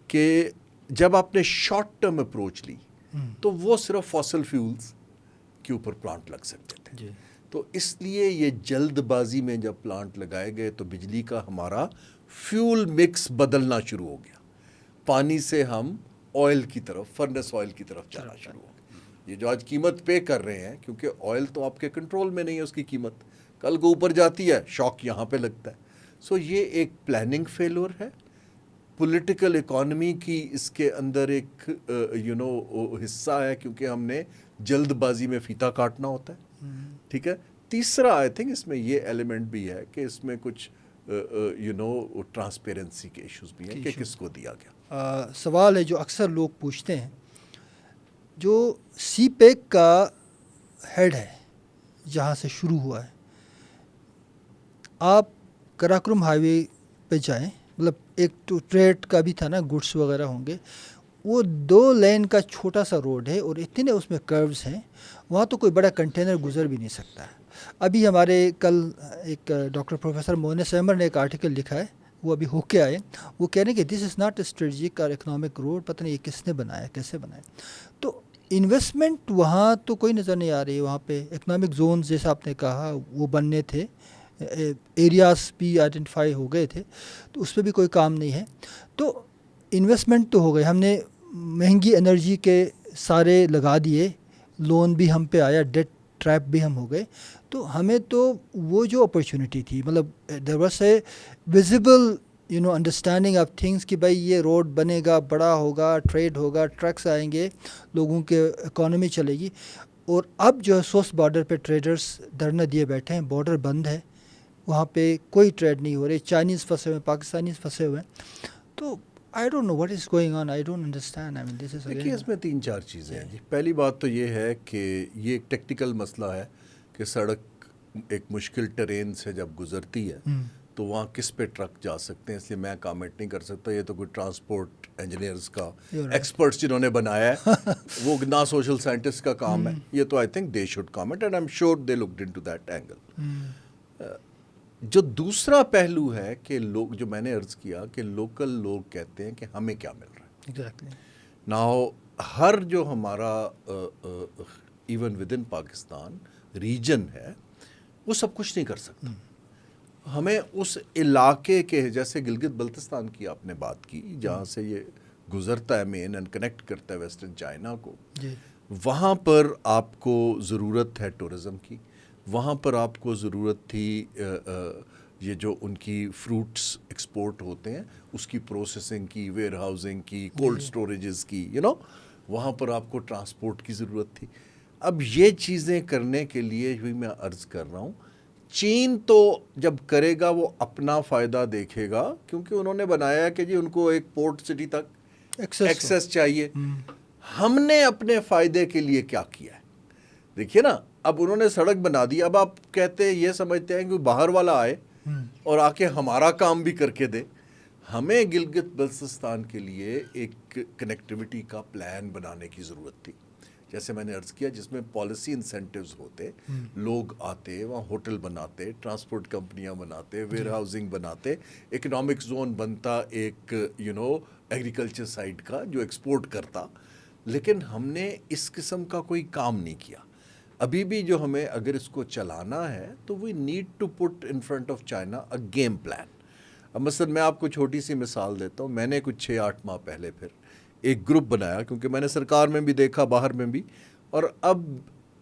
کہ جب آپ نے شارٹ ٹرم اپروچ لی تو وہ صرف فاسل فیولز کے اوپر پلانٹ لگ سکتے تھے. تو اس لیے یہ جلد بازی میں جب پلانٹ لگائے گئے تو بجلی کا ہمارا فیول مکس بدلنا شروع ہو گیا. پانی سے ہم آئل کی طرف, فرنس آئل کی طرف جانا شروع ہو گیا. یہ جو آج قیمت پے کر رہے ہیں, کیونکہ آئل تو آپ کے کنٹرول میں نہیں ہے, اس کی قیمت کل کو اوپر جاتی ہے, شاک یہاں پہ لگتا ہے. سو یہ ایک پلاننگ فیلور ہے. پولیٹیکل اکانومی کی اس کے اندر ایک حصہ ہے, کیونکہ ہم نے جلد بازی میں فیتا کاٹنا ہوتا ہے. ٹھیک ہے. تیسرا آئی تھنک اس میں یہ ایلیمنٹ بھی ہے کہ اس میں کچھ ٹرانسپیرنسی کے ایشوز بھی ہیں کہ کس کو دیا گیا. سوال ہے جو اکثر لوگ پوچھتے ہیں, جو سی پیک کا ہیڈ ہے جہاں سے شروع ہوا ہے, آپ کراکرم ہائی وے پہ جائیں, مطلب ایک تو ٹریڈ کا بھی تھا نا, گڈس وغیرہ ہوں گے, وہ 2 لین کا چھوٹا سا روڈ ہے اور اتنے اس میں کروز ہیں, وہاں تو کوئی بڑا کنٹینر گزر بھی نہیں سکتا ہے. ابھی ہمارے کل ایک ڈاکٹر پروفیسر مونس احمد نے ایک آرٹیکل لکھا ہے, وہ ابھی ہو کے آئے, وہ کہہ رہے ہیں کہ دس از ناٹ اے اسٹریٹجک اور اکنامک روڈ, پتہ نہیں یہ کس نے بنایا, کیسے بنایا. تو انویسٹمنٹ وہاں تو کوئی نظر نہیں آ رہی ہے. وہاں پہ اکنامک زونز جیسا آپ نے کہا وہ بننے تھے, ایریاز بھی آئیڈینٹیفائی ہو گئے تھے, تو اس پہ بھی کوئی کام نہیں ہے. تو انویسٹمنٹ تو ہو گئے, ہم نے مہنگی انرجی کے سارے لگا دیے, لون بھی ہم پہ آیا, ڈیٹ ٹریپ بھی ہم ہو گئے. تو ہمیں تو وہ جو اپرچونٹی تھی, مطلب دیر was a visible understanding of things کہ بھائی یہ روڈ بنے گا, بڑا ہوگا, ٹریڈ ہوگا, ٹرکس آئیں گے, لوگوں کے اکانومی چلے گی. اور اب جو ہے سوس بارڈر پہ ٹریڈرز دھرنا دیے بیٹھے ہیں, بارڈر بند ہے, وہاں پہ کوئی ٹریڈ نہیں ہو رہی, چائنیز پھنسے ہوئے ہیں, پاکستانیز پھنسے ہوئے ہیں. تو I don't know what is going on. I don't understand. I mean, this is دیکھیے, اس میں 3-4 چیزیں ہیں جی. پہلی بات تو یہ ہے کہ یہ ایک ٹیکنیکل مسئلہ ہے کہ سڑک ایک مشکل ٹرین سے جب گزرتی ہے تو وہاں کس پہ ٹرک جا سکتے ہیں, اس لیے میں کامنٹ نہیں کر سکتا. یہ تو کوئی ٹرانسپورٹ انجینئرز کا, ایکسپرٹس جنہوں نے بنایا ہے, وہ نہ سوشل سائنٹسٹ کا کام ہے. یہ تو I think they should comment and I am sure they looked into that angle. جو دوسرا پہلو ہے کہ لوگ, جو میں نے عرض کیا کہ لوکل لوگ کہتے ہیں کہ ہمیں کیا مل رہا ہے. ایگزیکٹلی. ناؤ ہر جو ہمارا even with in Pakistan region ہے, وہ سب کچھ نہیں کر سکتا. ہمیں اس علاقے کے, جیسے گلگت بلتستان کی آپ نے بات کی, جہاں سے یہ گزرتا ہے مین اینڈ کنیکٹ کرتا ہے ویسٹرن چائنا کو, وہاں پر آپ کو ضرورت ہے ٹورزم کی. وہاں پر آپ کو ضرورت تھی یہ جو ان کی فروٹس ایکسپورٹ ہوتے ہیں اس کی پروسیسنگ کی, ویئر ہاؤسنگ کی, کولڈ سٹوریجز کی, وہاں پر آپ کو ٹرانسپورٹ کی ضرورت تھی. اب یہ چیزیں کرنے کے لیے بھی میں عرض کر رہا ہوں, چین تو جب کرے گا وہ اپنا فائدہ دیکھے گا, کیونکہ انہوں نے بنایا کہ جی ان کو ایک پورٹ سٹی تک ایکسیس چاہیے. ہم نے اپنے فائدے کے لیے کیا کیا ہے دیکھیے نا, اب انہوں نے سڑک بنا دی, اب آپ کہتے ہیں یہ سمجھتے ہیں کہ باہر والا آئے اور آ کے ہمارا کام بھی کر کے دے. ہمیں گلگت بلتستان کے لیے ایک کنیکٹیوٹی کا پلان بنانے کی ضرورت تھی, جیسے میں نے عرض کیا, جس میں پالیسی انسینٹیوز ہوتے, لوگ آتے وہاں ہوٹل بناتے, ٹرانسپورٹ کمپنیاں بناتے, ویئر ہاؤسنگ بناتے, اکنامک زون بنتا ایک ایگریکلچر سائڈ کا جو ایکسپورٹ کرتا. لیکن ہم نے اس قسم کا کوئی کام نہیں کیا. ابھی بھی جو ہمیں اگر اس کو چلانا ہے تو we need to put in front of China a game plan. اب مثلا میں آپ کو چھوٹی سی مثال دیتا ہوں. میں نے کچھ 6-8 ماہ پہلے پھر ایک گروپ بنایا, کیونکہ میں نے سرکار میں بھی دیکھا, باہر میں بھی, اور اب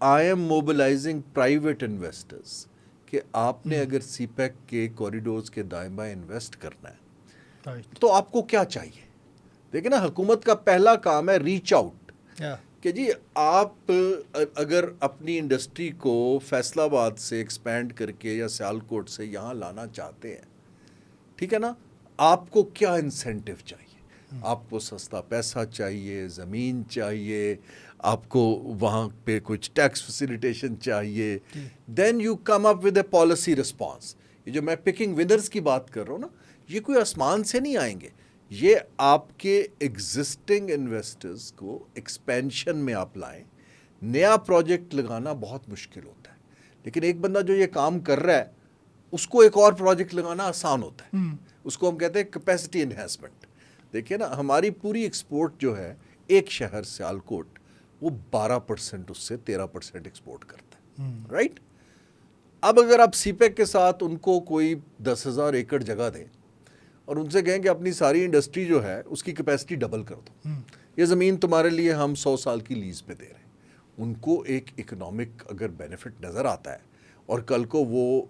I am mobilising private investors کہ آپ نے اگر سی پیک کے کوریڈورز کے دائیں بائیں انویسٹ کرنا ہے تو آپ کو کیا چاہیے. دیکھیں نا, حکومت کا پہلا کام ہے ریچ آؤٹ, کہ جی آپ اگر اپنی انڈسٹری کو فیصل آباد سے ایکسپینڈ کر کے یا سیالکوٹ سے یہاں لانا چاہتے ہیں, ٹھیک ہے نا, آپ کو کیا انسینٹیو چاہیے. آپ کو سستا پیسہ چاہیے, زمین چاہیے, آپ کو وہاں پہ کچھ ٹیکس فیسیلیٹیشن چاہیے. Then you come up with a policy response. یہ جو میں پکنگ ونرز کی بات کر رہا ہوں نا, یہ کوئی آسمان سے نہیں آئیں گے. یہ آپ کے ایگزسٹنگ انویسٹرز کو ایکسپینشن میں آپ لائیں. نیا پروجیکٹ لگانا بہت مشکل ہوتا ہے, لیکن ایک بندہ جو یہ کام کر رہا ہے اس کو ایک اور پروجیکٹ لگانا آسان ہوتا ہے. اس کو ہم کہتے ہیں کیپیسٹی انہینسمنٹ. دیکھیے نا, ہماری پوری ایکسپورٹ جو ہے ایک شہر سیالکوٹ, وہ 12% اس سے 13% ایکسپورٹ کرتا ہے, رائٹ. اب اگر آپ سی پیک کے ساتھ ان کو کوئی 10,000 ایکڑ جگہ دیں اور ان سے کہیں کہ اپنی ساری انڈسٹری جو ہے اس کی کیپیسٹی ڈبل کر دو, یہ زمین تمہارے لیے ہم 100 سال کی لیز پہ دے رہے ہیں, ان کو ایک اکنامک اگر بینیفٹ نظر آتا ہے اور کل کو وہ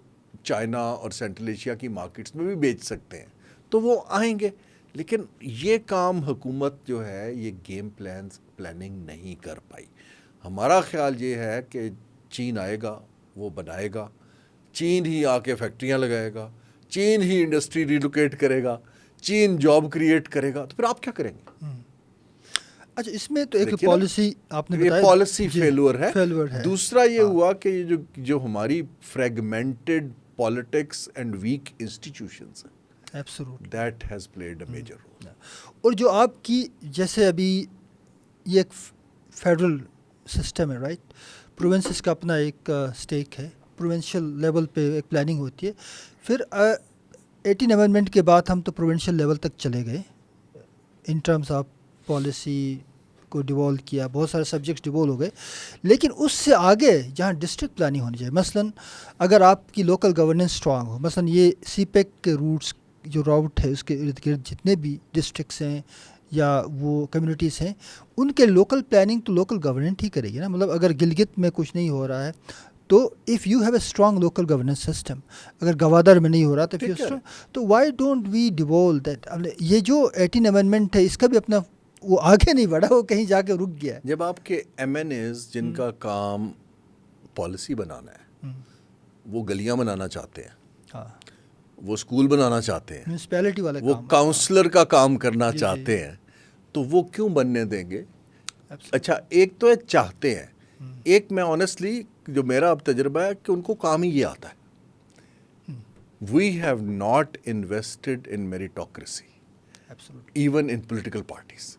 چائنا اور سینٹرل ایشیا کی مارکیٹس میں بھی بیچ سکتے ہیں تو وہ آئیں گے. لیکن یہ کام حکومت جو ہے یہ گیم پلاننگ نہیں کر پائی. ہمارا خیال یہ ہے کہ چین آئے گا, وہ بنائے گا, چین ہی آ کے فیکٹریاں لگائے گا, چین ہی انڈسٹری ریلوکیٹ کرے گا, چین جاب کریٹ کرے گا, تو پھر آپ کیا کریں گے. اچھا, اس میں تو ایک پالیسی آپ نے بتایا, یہ پالیسی فیلور ہے. ہے. دوسرا یہ ہوا کہ یہ جو ہماری fragmented politics and weak institutions ہیں, that has played a major role. اور جو آپ کی جیسے ابھی یہ ایک فیڈرل سسٹم ہے, رائٹ, پروونسز کا اپنا ایک اسٹیک ہے, پروونشل لیول پہ ایک پلاننگ ہوتی ہے. پھر 18 امینڈمنٹ کے بعد ہم تو پروونشل لیول تک چلے گئے ان ٹرمز آف پالیسی کو ڈیوالو کیا, بہت سارے سبجیکٹس ڈیوالو ہو گئے. لیکن اس سے آگے جہاں ڈسٹرکٹ پلاننگ ہونی چاہیے, مثلاً اگر آپ کی لوکل گورننس اسٹرانگ ہو, مثلاً یہ سی پیک کے روٹس جو راؤٹ ہے اس کے ارد گرد جتنے بھی ڈسٹرکٹس ہیں یا وہ کمیونٹیز ہیں, ان کے لوکل پلاننگ تو لوکل گورنمنٹ ہی کرے گی نا. مطلب اگر گلگت میں کچھ نہیں ہو رہا ہے تو if you have a strong local governance system, اگر گوادر میں نہیں ہو رہا تو why don't we devolve that. یہ جو 18 امینڈمنٹ ہے اس کا بھی اپنا وہ آگے نہیں بڑھا, وہ کہیں جا کے رک گیا ہے. جب آپ کے ایم این ایز جن کا کام پالیسی بنانا ہے وہ گلیاں بنانا چاہتے ہیں, ہاں, وہ اسکول بنانا چاہتے ہیں, میونسپیلٹی والے وہ کاؤنسلر کا کام کرنا چاہتے ہیں, تو وہ کیوں بننے دیں گے. اچھا, ایک تو چاہتے ہیں, ایک میں آنیسٹلی جو میرا اب تجربہ ہے کہ ان کو کام ہی یہ آتا ہے. We have not invested in meritocracy even in political parties.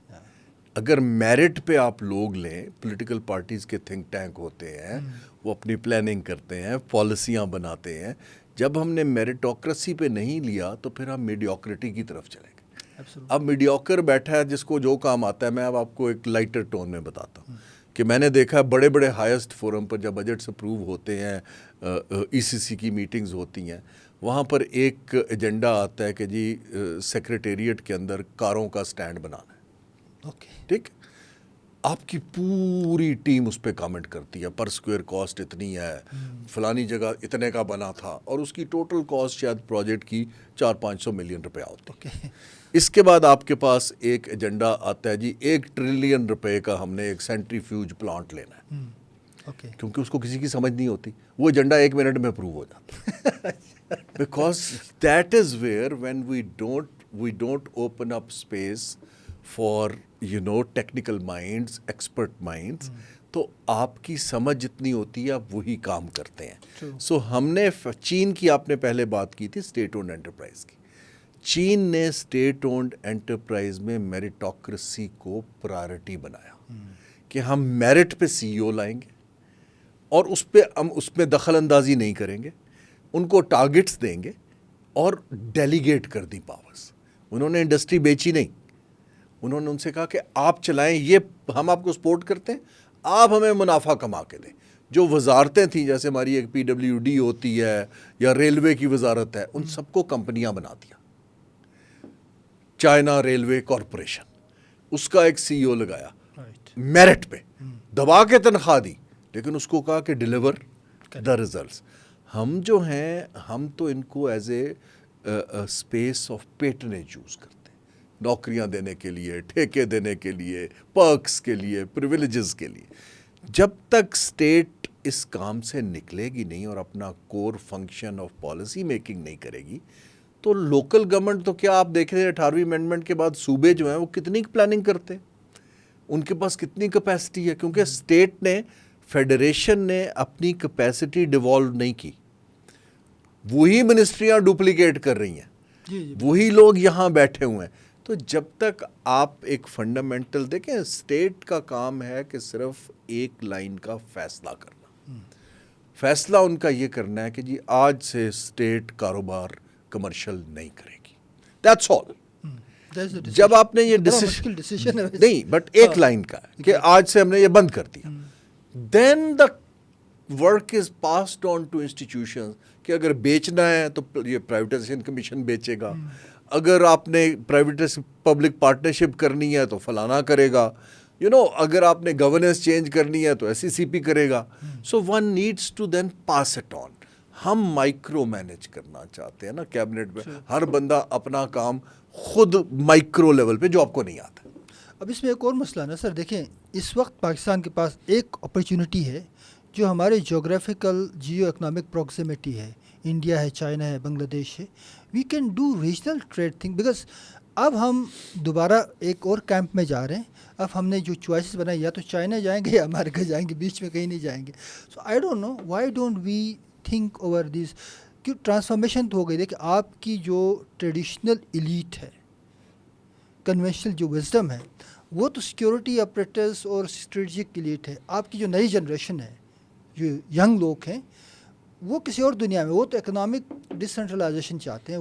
اگر میرٹ پہ آپ لوگ لیں, پولیٹیکل پارٹیز کے تھنک ٹینک ہوتے ہیں, وہ اپنی پلاننگ کرتے ہیں, پالیسیاں بناتے ہیں. جب ہم نے میریٹوکریسی پہ نہیں لیا تو پھر ہم میڈیوکریٹی کی طرف چلے گئے. اب میڈیوکر بیٹھا ہے جس کو جو کام آتا ہے. میں اب آپ کو ایک لائٹر ٹون میں بتاتا ہوں کہ میں نے دیکھا ہے بڑے بڑے ہائیسٹ فورم پر جب بجٹس اپروو ہوتے ہیں, ای سی سی کی میٹنگز ہوتی ہیں, وہاں پر ایک ایجنڈا آتا ہے کہ جی سیکریٹریٹ کے اندر کاروں کا سٹینڈ بنانا ہے. ٹھیک, آپ کی پوری ٹیم اس پہ کامنٹ کرتی ہے، پر اسکوائر کاسٹ اتنی ہے، فلانی جگہ اتنے کا بنا تھا، اور اس کی ٹوٹل کاسٹ شاید پروجیکٹ کی 400-500 ملین روپیہ ہوتی ہے۔ اس کے بعد آپ کے پاس ایک ایجنڈا آتا ہے، جی 1 ٹریلین روپے کا ہم نے ایک سینٹریفیوج پلانٹ لینا ہے، کیونکہ اس کو کسی کی سمجھ نہیں ہوتی، وہ ایجنڈا 1 منٹ میں اپروو ہو جاتا ہے because that is where when we don't open up space for technical minds, expert minds, تو آپ کی سمجھ جتنی ہوتی ہے آپ وہی کام کرتے ہیں۔ سو ہم نے چین کی، آپ نے پہلے بات کی تھی اسٹیٹ اونڈ انٹرپرائز کی، چین نے اسٹیٹ اونڈ انٹرپرائز میں میریٹوکریسی کو پرائرٹی بنایا کہ ہم میرٹ پہ سی ای او لائیں گے اور ہم اس میں دخل اندازی نہیں کریں گے، ان کو ٹارگٹس دیں گے اور ڈیلیگیٹ کر دی پاورز۔ انہوں نے انڈسٹری بیچی نہیں، انہوں نے ان سے کہا کہ آپ چلائیں، یہ ہم آپ کو سپورٹ کرتے ہیں، آپ ہمیں منافع کما کے دیں۔ جو وزارتیں تھیں، جیسے ہماری ایک پی ڈبلیو ڈی ہوتی ہے یا ریلوے کی وزارت ہے، ان سب کو کمپنیاں بنا دیا۔ چائنا ریلوے کارپوریشن، اس کا ایک سی ای او لگایا، میرٹ پہ دبا کے تنخواہ دی، لیکن اس کو کہا کہ ڈیلیور دا ریزلٹس۔ ہم جو ہیں، ہم تو ان کو as a space of پیٹرنیج use کرتے ہیں، نوکریاں دینے کے لیے، ٹھیکے دینے کے لیے، پرکس کے لیے، پریویلیجز کے لیے۔ جب تک اسٹیٹ اس کام سے نکلے گی نہیں اور اپنا core function of policy making نہیں کرے گی، تو لوکل گورنمنٹ تو کیا، آپ دیکھ رہے ہیں 18ویں امینڈمنٹ کے بعد صوبے جو ہیں وہ کتنی پلاننگ کرتے ہیں، ان کے پاس کتنی کیپیسٹی ہے، کیونکہ اسٹیٹ نے، فیڈریشن نے اپنی کیپیسٹی ڈیوالو نہیں کی، وہی منسٹریاں ڈپلیکیٹ کر رہی ہیں، وہی لوگ یہاں بیٹھے ہوئے ہیں۔ تو جب تک آپ ایک فنڈامنٹل دیکھیں، اسٹیٹ کا کام ہے کہ صرف ایک لائن کا فیصلہ کرنا، فیصلہ ان کا یہ کرنا ہے کہ جی آج سے اسٹیٹ کاروبار کمرشل نہیں کرے گی، دیٹس آل۔ جب آپ نے یہ ڈیسیژن نہیں، بٹ ایک لائن کا ہے کہ آج سے ہم نے یہ بند کر دیا، then the work is passed on to institution, کہ اگر بیچنا ہے تو یہ پرائیویٹائزیشن کمیشن بیچے گا، اگر آپ نے پبلک پارٹنرشپ کرنی ہے تو فلانا کرے گا، اگر آپ نے گورننس چینج کرنی ہے تو ایس سی سی پی کرے گا۔ So one needs to then pass it on. ہم مائکرو مینج کرنا چاہتے ہیں نا کیبنٹ میں، ہر بندہ اپنا کام خود مائکرو لیول پہ، جو آپ کو نہیں آتا۔ اب اس میں ایک اور مسئلہ نا سر، دیکھیں اس وقت پاکستان کے پاس ایک اپرچونٹی ہے جو ہمارے جغرافیکل جیو اکنامک پروکسیمیٹی ہے، انڈیا ہے، چائنا ہے، بنگلہ دیش ہے، we can do regional trade thing, because اب ہم دوبارہ ایک اور کیمپ میں جا رہے ہیں۔ اب ہم نے جو چوائسیز بنائی، یا تو چائنا جائیں گے یا امریکہ جائیں گے، بیچ میں کہیں نہیں جائیں گے۔ So I don't know why don't we think over this, کہ ٹرانسفارمیشن تو ہو گئی، دیکھیں آپ کی جو ٹریڈیشنل ایلیٹ ہے، کنونشنل جو وزڈم ہے، وہ تو سیکیورٹی آپریٹرز اور اسٹریٹجک ایلیٹ ہے۔ آپ کی جو نئی جنریشن ہے، جو ینگ لوگ ہیں، وہ کسی اور دنیا میں، وہ تو اکنامک ڈسینٹرلائزیشن چاہتے ہیں،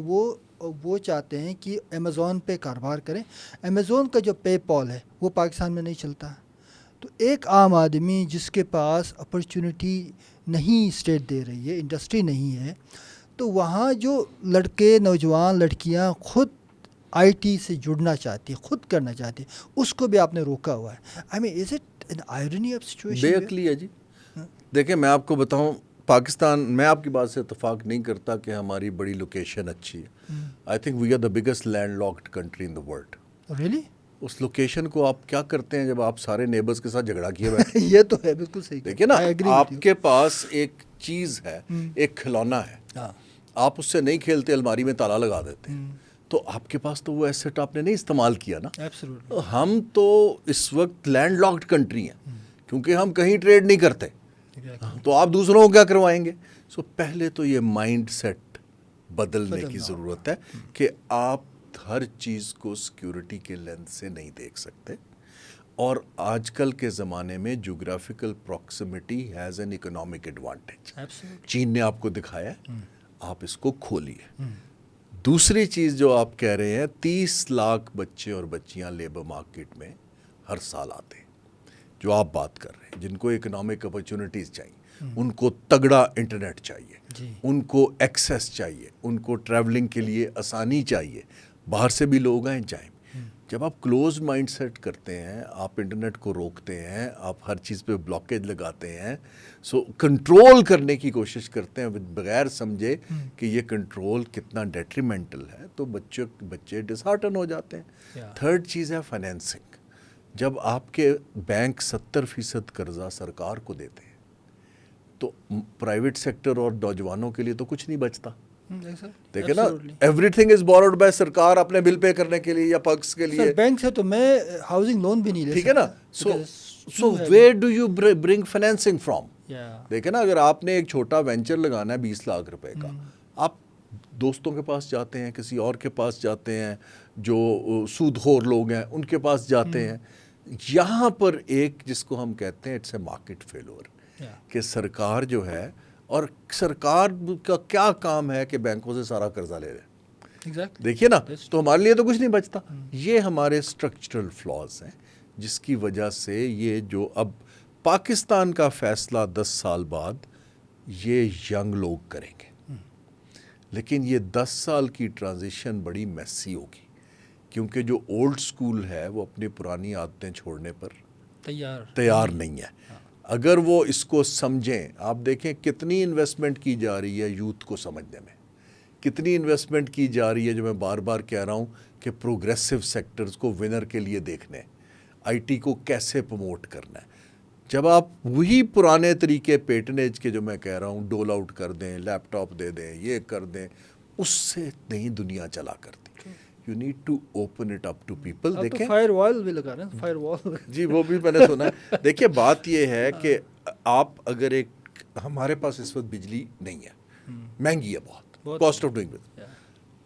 وہ چاہتے ہیں کہ امیزون پہ کاروبار کریں۔ امیزون کا جو پے پال ہے وہ پاکستان میں نہیں چلتا۔ تو ایک عام آدمی جس کے پاس اپرچونٹی نہیں اسٹیٹ دے رہی ہے، انڈسٹری نہیں ہے، تو وہاں جو لڑکے، نوجوان لڑکیاں خود آئی ٹی سے جڑنا چاہتی ہیں، خود کرنا چاہتی ہیں، اس کو بھی آپ نے روکا ہوا ہے۔ I mean is it an irony of situation? بے عقلی ہے جی۔ دیکھیں میں آپ کو بتاؤں، پاکستان، میں آپ کی بات سے اتفاق نہیں کرتا کہ ہماری بڑی لوکیشن اچھی ہے۔ I think we are the biggest land locked country in the world. Really? اس لوکیشن کو آپ کیا کرتے ہیں جب آپ سارے نیبرز کے ساتھ جھگڑا کیے بیٹھے؟ یہ تو ہے، بالکل صحیح۔ دیکھیں نا، آپ کے پاس ایک چیز ہے، ایک کھلونا ہے، آپ اس سے نہیں کھیلتے، الماری میں تالا لگا دیتے ہیں، تو آپ کے پاس تو وہ ایسٹ آپ نے نہیں استعمال کیا نا۔ ہم تو اس وقت لینڈ لاکڈ کنٹری ہیں، کیونکہ ہم کہیں ٹریڈ نہیں کرتے، تو آپ دوسروں کو کیا کروائیں گے؟ سو پہلے تو یہ مائنڈ سیٹ بدلنے کی ضرورت ہے کہ آپ ہر چیز کو سیکیورٹی کے لینس سے نہیں دیکھ سکتے، اور آج کل کے زمانے میں geographical proximity has an economic advantage. چین نے آپ کو دکھایا ہے، آپ اس کو کھولیے۔ دوسری چیز جو آپ کہہ رہے ہیں، 30 لاکھ بچے اور بچیاں لیبر مارکیٹ میں ہر سال آتے ہیں، جو آپ بات کر رہے ہیں، جن کو اکنامک اپرچونٹیز چاہیے، ان کو تگڑا انٹرنیٹ چاہیے، ان کو ایکسیس چاہیے، ان کو ٹریولنگ کے لیے آسانی چاہیے، باہر سے بھی لوگ آئیں جائیں۔ جب آپ کلوز مائنڈ سیٹ کرتے ہیں, آپ انٹرنیٹ کو روکتے ہیں, آپ ہر چیز پہ بلاکیج لگاتے ہیں, سو کنٹرول کرنے کی کوشش کرتے ہیں بغیر سمجھے کہ یہ کنٹرول کتنا ڈیٹریمنٹل ہے, تو بچے ڈس ہارٹن ہو جاتے ہیں. تھرڈ چیز ہے فائنینسنگ. جب آپ کے بینک 70% قرضہ سرکار کو دیتے ہیں تو پرائیویٹ سیکٹر اور نوجوانوں کے لیے تو کچھ نہیں بچتا. دیکھیں نا, every thing is board by سرکار اپنے بل پے کرنے کے لیے یا پرکس کے لیے. بینک سے تو میں ہاؤسنگ لون بھی نہیں لے سکتا. ٹھیک ہے نا, so where do you bring financing from. دیکھیں نا, اگر آپ نے ایک چھوٹا وینچر لگانا ہے 20 لاکھ روپے کا, آپ دوستوں کے پاس جاتے ہیں, کسی اور کے پاس جاتے ہیں, جو سود خور لوگ ہیں ان کے پاس جاتے ہیں. یہاں پر ایک جس کو ہم کہتے ہیں اٹس اے مارکیٹ فیلور, کہ سرکار جو ہے, اور سرکار کا کیا کام ہے کہ بینکوں سے سارا قرضہ لے لے. دیکھیے نا, تو ہمارے لیے تو کچھ نہیں بچتا. یہ ہمارے اسٹرکچرل فلاز ہیں جس کی وجہ سے یہ جو اب پاکستان کا فیصلہ 10 سال بعد یہ ینگ لوگ کریں گے, لیکن یہ 10 سال کی ٹرانزیشن بڑی میسی ہوگی, کیونکہ جو اولڈ سکول ہے وہ اپنی پرانی عادتیں چھوڑنے پر تیار نہیں ہے. اگر وہ اس کو سمجھیں, آپ دیکھیں کتنی انویسٹمنٹ کی جا رہی ہے یوتھ کو سمجھنے میں, کتنی انویسٹمنٹ کی جا رہی ہے, جو میں بار بار کہہ رہا ہوں کہ پروگریسو سیکٹرز کو ونر کے لیے دیکھنے, آئی ٹی کو کیسے پروموٹ کرنا ہے. جب آپ وہی پرانے طریقے پیٹنیج کے جو میں کہہ رہا ہوں ڈول آؤٹ کر دیں, لیپ ٹاپ دے دیں, یہ کر دیں, اس سے نہیں دنیا چلا کرتی. You need to open it up to people. دیکھیں فائر وال بھی لگا رہے ہیں, فائر وال. جی وہ بھی میں نے سنا ہے. دیکھیے بات یہ ہے کہ آپ اگر ایک, ہمارے پاس اس وقت بجلی نہیں ہے, مہنگی ہے بہت, کاسٹ آف ڈوئنگ بزنس.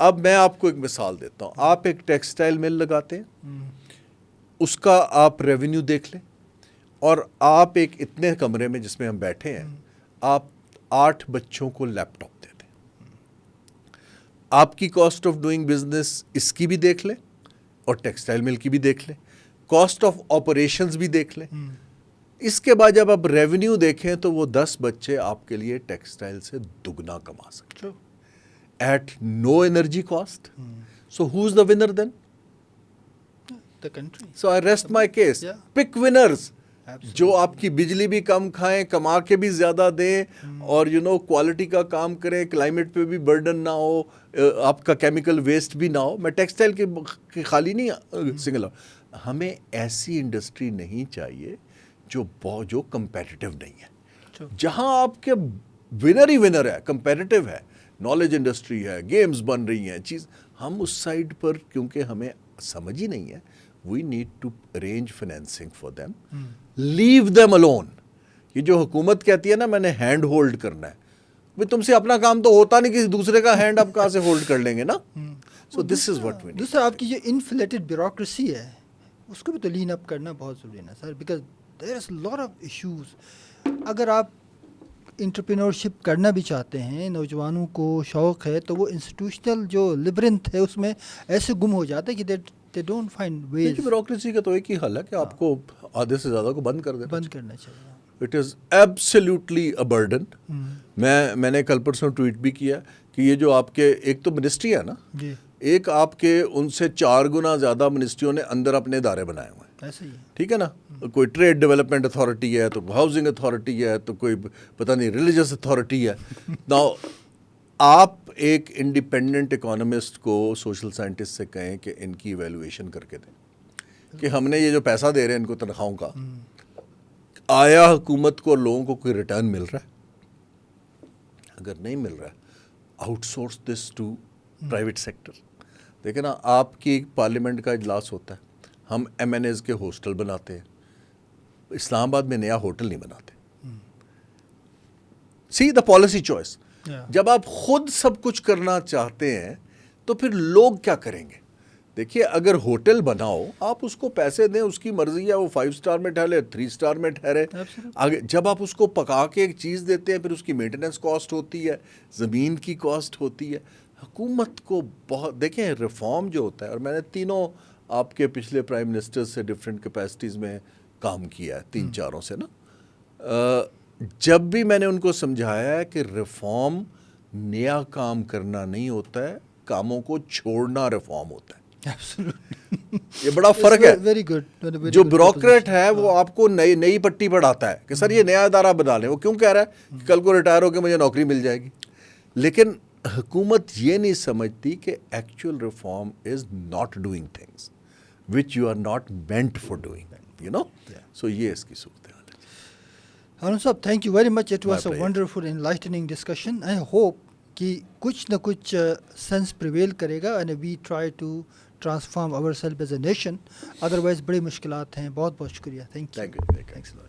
اب میں آپ کو ایک مثال دیتا ہوں. آپ ایک ٹیکسٹائل مل لگاتے ہیں, اس کا آپ ریونیو دیکھ لیں, اور آپ ایک اتنے کمرے میں جس میں ہم بیٹھے ہیں, آپ 8 بچوں کو لیپ ٹاپ دیتے ہیں. آپ کی کاسٹ آف ڈوئنگ بزنس اس کی بھی دیکھ لیں اور ٹیکسٹائل مل کی بھی دیکھ لیں, کاسٹ آف آپریشنز بھی دیکھ لیں. اس کے بعد جب آپ ریونیو دیکھیں تو وہ 10 بچے آپ کے لیے ٹیکسٹائل سے دگنا کما سکتے ہیں at no energy cost. So who is the winner then? The country. So I rest my case. Pick winners جو آپ کی بجلی بھی کم کھائیں, کما کے بھی زیادہ دیں, اور کوالٹی کا کام کریں, کلائمیٹ پہ بھی برڈن نہ ہو, آپ کا کیمیکل ویسٹ بھی نہ ہو. میں ٹیکسٹائل کی خالی نہیں سنگل ہوں. ہمیں ایسی انڈسٹری نہیں چاہیے جو کمپیٹیٹیو نہیں ہے, جہاں آپ کے ونر ہی ونر ہے, کمپیٹیٹیو ہے, نالج انڈسٹری ہے, گیمز بن رہی ہیں چیز. ہم اس سائڈ پر کیونکہ ہمیں سمجھ ہی نہیں ہے. We need to arrange financing for them. Leave them alone. یہ جو حکومت کہتی ہے نا میں نے ہینڈ ہولڈ کرنا ہے, بھئی تم سے اپنا کام تو ہوتا نہیں, کسی دوسرے کا ہینڈ آپ کہاں سے ہولڈ کر لیں گے نا. So this is what we need. دوسرا آپ کی جو انفلیٹڈ بیوروکریسی ہے اس کو بھی تو لین اپ کرنا بہت ضروری ہے نا sir, because there is lot of issues. اگر آپ انٹرپرینورشپ کرنا بھی چاہتے ہیں, نوجوانوں کو شوق ہے, تو وہ انسٹیٹیوشنل جو لیبرنتھ ہے اس میں ایسے گم ہو جاتے ہیں کہ they don't find ways. Bureaucracy کا تو ایک ہی حل ہے کہ آپ کو آدھے سے زیادہ کو بند کر دینا, بند کرنا چاہیے. It is absolutely a burden. میں نے کل پرسوں ٹویٹ بھی کیا کہ یہ جو آپ کے ایک تو منسٹری ہے نا, ایک آپ کے ان سے 4 گنا زیادہ منسٹریوں نے اندر اپنے ادارے بنائے ہوئے ہیں. ایسے ہی ٹھیک ہے نا, کوئی ٹریڈ ڈیولپمنٹ اتھارٹی ہے, تو ہاؤسنگ اتھارٹی ہے, تو کوئی پتہ نہیں ریلیجس اتھارٹی ہے. ناؤ آپ ایک انڈیپینڈنٹ اکانومسٹ کو, سوشل سائنٹسٹ سے کہیں کہ ان کی ایویلویشن کر کے دیں کہ ہم نے یہ جو پیسہ دے رہے ہیں ان کو تنخواہوں کا, آیا حکومت کو اور لوگوں کو کوئی ریٹرن مل رہا ہے؟ اگر نہیں مل رہا ہے, outsource this to private sector. دیکھیں نا, آپ کی پارلیمنٹ کا اجلاس ہوتا ہے, ہم ایم این ایز کے ہاسٹل بناتے ہیں, اسلام آباد میں نیا ہوٹل نہیں بناتے. سی دا پالیسی چوائس. جب آپ خود سب کچھ کرنا چاہتے ہیں تو پھر لوگ کیا کریں گے؟ دیکھیے اگر ہوٹل بناؤ, آپ اس کو پیسے دیں, اس کی مرضی ہے, وہ 5 اسٹار میں ٹھہرے, 3 اسٹار میں ٹھہرے. آگے جب آپ اس کو پکا کے ایک چیز دیتے ہیں, پھر اس کی مینٹیننس کاسٹ ہوتی ہے, زمین کی کاسٹ ہوتی ہے. حکومت کو بہت دیکھیں ریفارم جو ہوتا ہے, اور میں نے تینوں آپ کے پچھلے پرائم منسٹر سے ڈفرینٹ کیپیسٹیز میں کام کیا ہے, 3-4 سے نا. جب بھی میں نے ان کو سمجھایا ہے کہ ریفارم نیا کام کرنا نہیں ہوتا ہے, کاموں کو چھوڑنا ریفارم ہوتا ہے. یہ بڑا فرق ہے. Very good. جو بیوروکریٹ ہے وہ آپ کو نئی پٹی پڑھاتا ہے کہ سر یہ نیا ادارہ بنا لیں. وہ کیوں کہہ رہا ہے کہ کل کو ریٹائر ہو کے مجھے نوکری مل جائے گی. لیکن حکومت یہ نہیں سمجھتی کہ actual reform is not doing things which you are not meant for doing, you know. سو یہ اس کی صورت حال ہے. Haroon Sahib, thank you very much. It was a pleasure. Wonderful enlightening discussion. I hope کہ کچھ نہ کچھ سینس پریویل کرے گا and we try to transform our self as a nation. Otherwise بڑی مشکلات ہیں. بہت بہت شکریہ. Thank you. Thank you.